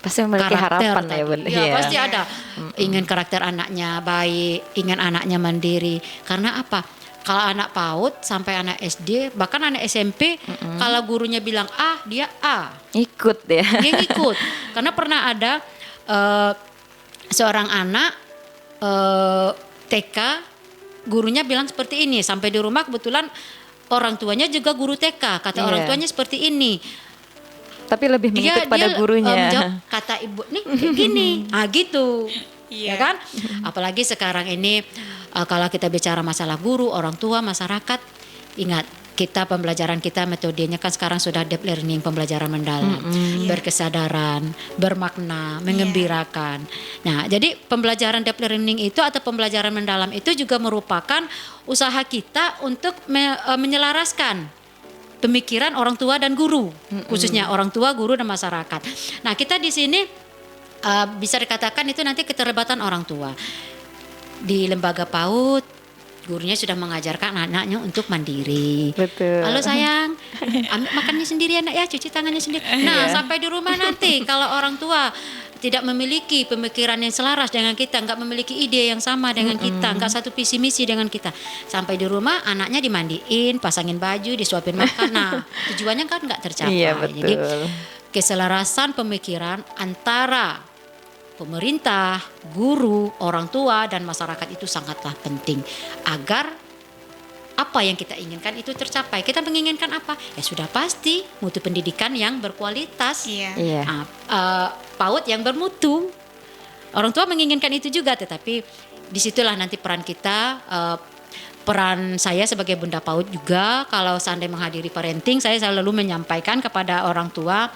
Pasti memiliki harapan tadi. ya Bun. Ya, pasti ada. Ingin karakter anaknya baik, ingin anaknya mandiri. Karena apa? Kalau anak PAUD sampai anak SD, bahkan anak SMP, kalau gurunya bilang A, dia A. Ikut ya. Dia ngikut. Karena pernah ada seorang anak TK, gurunya bilang seperti ini. Sampai di rumah kebetulan orang tuanya juga guru TK. Kata orang tuanya seperti ini. Tapi lebih mengikut pada gurunya. Menjawab, kata ibu nih kayak gini. Gitu. Ya kan? Apalagi sekarang ini kalau kita bicara masalah guru, orang tua, masyarakat, ingat kita pembelajaran kita metodenya kan sekarang sudah deep learning, pembelajaran mendalam, berkesadaran, bermakna, mengembirakan. Nah, jadi pembelajaran deep learning itu atau pembelajaran mendalam itu juga merupakan usaha kita untuk menyelaraskan pemikiran orang tua dan guru, khususnya orang tua, guru dan masyarakat. Nah, kita di sini bisa dikatakan itu nanti keterlibatan orang tua. Di lembaga PAUD, gurunya sudah mengajarkan anak-anaknya untuk mandiri. Betul. Halo sayang, makannya sendiri anak ya, cuci tangannya sendiri. Nah, sampai di rumah nanti kalau orang tua tidak memiliki pemikiran yang selaras dengan kita, nggak memiliki ide yang sama dengan kita, nggak satu visi misi dengan kita, sampai di rumah anaknya dimandiin, pasangin baju, disuapin makan. Nah, tujuannya kan nggak tercapai. Iya, betul. Jadi keselarasan pemikiran antara pemerintah, guru, orang tua, dan masyarakat itu sangatlah penting agar apa yang kita inginkan itu tercapai. Kita menginginkan apa? Ya sudah pasti mutu pendidikan yang berkualitas, Iya. PAUD yang bermutu. Orang tua menginginkan itu juga, tetapi disitulah nanti peran kita, peran saya sebagai Bunda PAUD juga. Kalau seandainya menghadiri parenting, saya selalu menyampaikan kepada orang tua,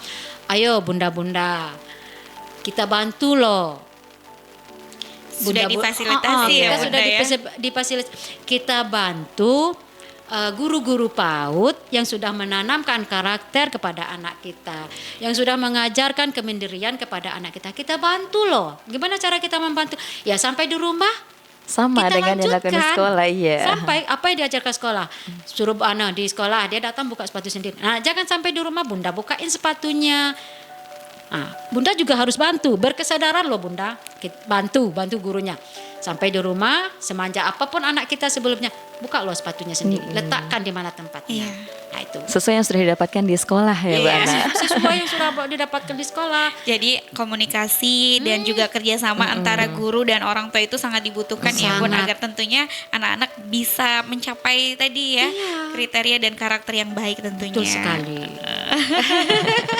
ayo bunda-bunda, kita bantu loh. Sudah difasilitasi ya, kita sudah Bunda ya. difasilitasi. Kita bantu guru-guru PAUD yang sudah menanamkan karakter kepada anak kita, yang sudah mengajarkan kemandirian kepada anak kita. Kita bantu loh. Gimana cara kita membantu? Ya sampai di rumah Sama kita dengan yang dilakukan di lanjutkan. sekolah, iya. Sampai apa yang diajarkan sekolah, suruh anak di sekolah dia datang buka sepatu sendiri. Nah, jangan sampai di rumah bunda bukain sepatunya. Nah, bunda juga harus bantu, berkesadaran loh bunda, bantu gurunya. Sampai di rumah, semanja apapun anak kita sebelumnya, buka loh sepatunya sendiri, letakkan di mana tempatnya. Nah itu. Sesuai yang sudah didapatkan di sekolah ya, Mbak Ana. Sesuai yang sudah didapatkan di sekolah. Jadi komunikasi dan juga kerjasama antara guru dan orang tua itu sangat dibutuhkan ya Bun, Sangat. agar tentunya anak-anak bisa mencapai tadi ya kriteria dan karakter yang baik tentunya. Betul sekali.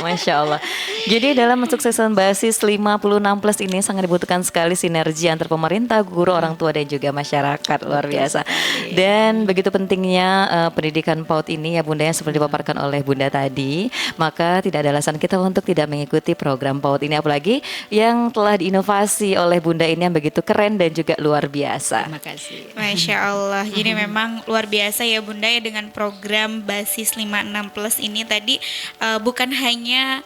Masya Allah. Jadi dalam mensukseskan basis 56 plus ini sangat dibutuhkan sekali sinergi antar pemerintah, guru, orang tua dan juga masyarakat. Luar biasa. Dan begitu pentingnya pendidikan PAUD ini ya Bunda, yang seperti dipaparkan oleh Bunda tadi. Maka tidak ada alasan kita untuk tidak mengikuti program PAUD ini, apalagi yang telah diinovasi oleh Bunda ini yang begitu keren dan juga luar biasa. Terima kasih. Masya Allah. Jadi memang luar biasa ya Bunda ya dengan program basis 56 plus ini tadi bukan hanya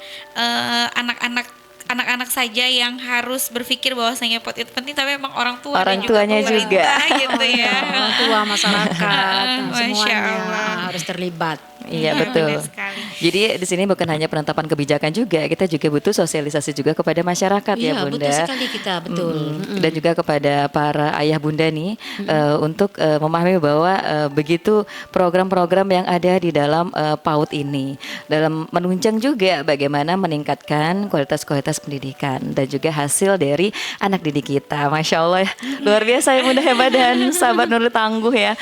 anak-anak saja yang harus berpikir bahwasanya PAUD itu penting, tapi memang orang tua Orang dan juga tuanya pemerintah juga. gitu ya. Orang tua, masyarakat, Masya semuanya Allah. harus terlibat. Iya, Benar betul. sekali. Jadi di sini bukan hanya penetapan kebijakan juga, kita juga butuh sosialisasi juga kepada masyarakat ya Iya, Bunda. betul sekali kita, betul. Dan juga kepada para ayah bunda nih untuk memahami bahwa begitu program-program yang ada di dalam PAUD ini dalam menunjang juga bagaimana meningkatkan kualitas pendidikan dan juga hasil dari anak didik kita. Masya Allah ya. Luar biasa ya Bunda, hebat dan sahabat Nurul Tangguh ya.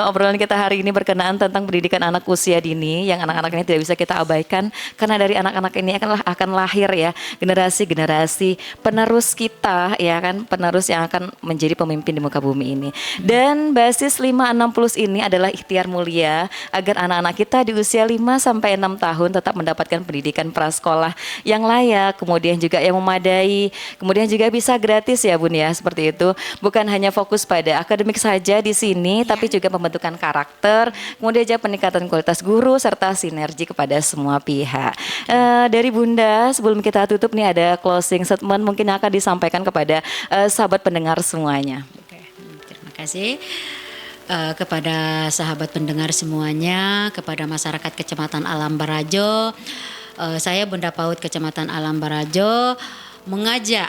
Obrolan kita hari ini berkenaan tentang pendidikan anak usia dini yang anak-anak ini tidak bisa kita abaikan, karena dari anak-anak ini akan lahir ya generasi-generasi penerus kita ya kan, penerus yang akan menjadi pemimpin di muka bumi ini. Dan basis 56 plus ini adalah ikhtiar mulia agar anak-anak kita di usia 5 sampai 6 tahun tetap mendapatkan pendidikan prasekolah yang layak, kemudian juga yang memadai, kemudian juga bisa gratis ya Bun ya, seperti itu. Bukan hanya fokus pada akademik saja di sini, tapi juga pembentukan karakter, kemudian juga peningkatan kualitas guru serta sinergi kepada semua pihak. Dari Bunda, sebelum kita tutup nih ada closing statement mungkin yang akan disampaikan kepada sahabat pendengar semuanya. Oke, terima kasih kepada sahabat pendengar semuanya, kepada masyarakat Kecamatan Alam Barajo. Saya Bunda PAUD Kecamatan Alam Barajo mengajak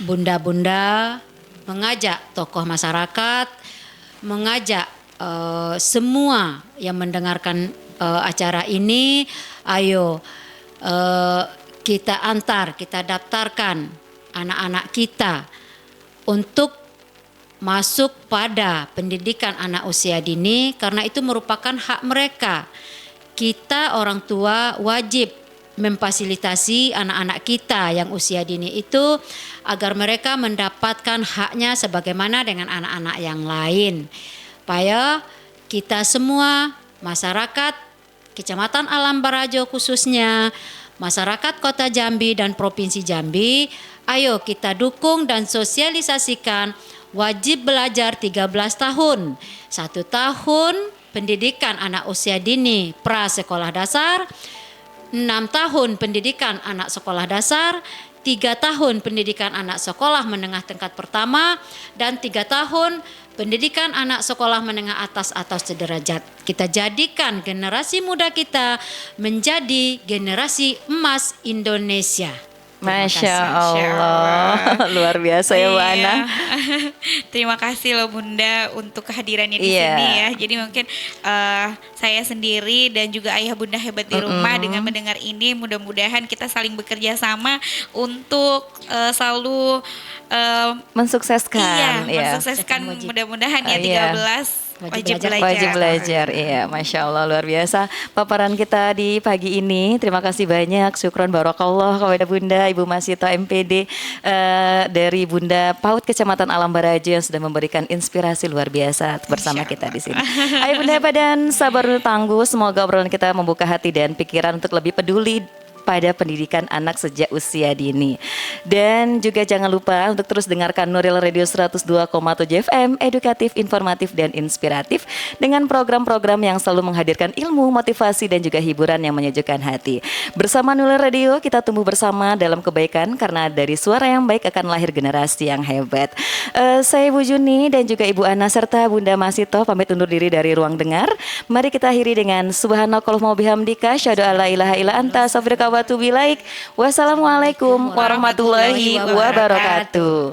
bunda-bunda, mengajak tokoh masyarakat mengajak semua yang mendengarkan acara ini, ayo kita daftarkan anak-anak kita untuk masuk pada pendidikan anak usia dini, karena itu merupakan hak mereka. Kita orang tua wajib memfasilitasi anak-anak kita yang usia dini itu agar mereka mendapatkan haknya sebagaimana dengan anak-anak yang lain. Supaya kita semua, masyarakat Kecamatan Alam Barajo khususnya, masyarakat Kota Jambi dan Provinsi Jambi, ayo kita dukung dan sosialisasikan wajib belajar 13 tahun. 1 tahun pendidikan anak usia dini pra sekolah dasar, 6 tahun pendidikan anak sekolah dasar, 3 tahun pendidikan anak sekolah menengah tingkat pertama, dan 3 tahun pendidikan anak sekolah menengah atas atau sederajat. Kita jadikan generasi muda kita menjadi generasi emas Indonesia. Terima Masya kasih. Allah, luar biasa ya Bu Iya. Ana. Terima kasih loh Bunda untuk kehadirannya di Iya. sini ya. Jadi mungkin saya sendiri dan juga ayah Bunda hebat di rumah dengan mendengar ini, mudah-mudahan kita saling bekerja sama untuk selalu Mensukseskan, iya, ya. mensukseskan Wajib. mudah-mudahan ya Iya. 13 Wajib wajib belajar. Wajib belajar, iya, Masya Allah luar biasa paparan kita di pagi ini. Terima kasih banyak, syukron barokallah kepada Bunda Ibu Masito MPD dari Bunda PAUD Kecamatan Alam Barajo yang sudah memberikan inspirasi luar biasa bersama kita di sini. Ayo Bunda Hebat dan sabar tangguh, semoga obrolan kita membuka hati dan pikiran untuk lebih peduli pada pendidikan anak sejak usia dini. Dan juga jangan lupa untuk terus dengarkan Nuril Radio 102,7 FM, edukatif, informatif, dan inspiratif dengan program-program yang selalu menghadirkan ilmu, motivasi, dan juga hiburan yang menyejukkan hati. Bersama Nuril Radio, kita tumbuh bersama dalam kebaikan karena dari suara yang baik akan lahir generasi yang hebat. Saya Ibu Juni dan juga Ibu Ana serta Bunda Masito pamit undur diri dari ruang dengar. Mari kita akhiri dengan subhanakallahumma bihamdika asyhadu alla ilaha illa anta astaghfiruka wa atubu ilaik. Wassalamualaikum warahmatullahi wabarakatuh.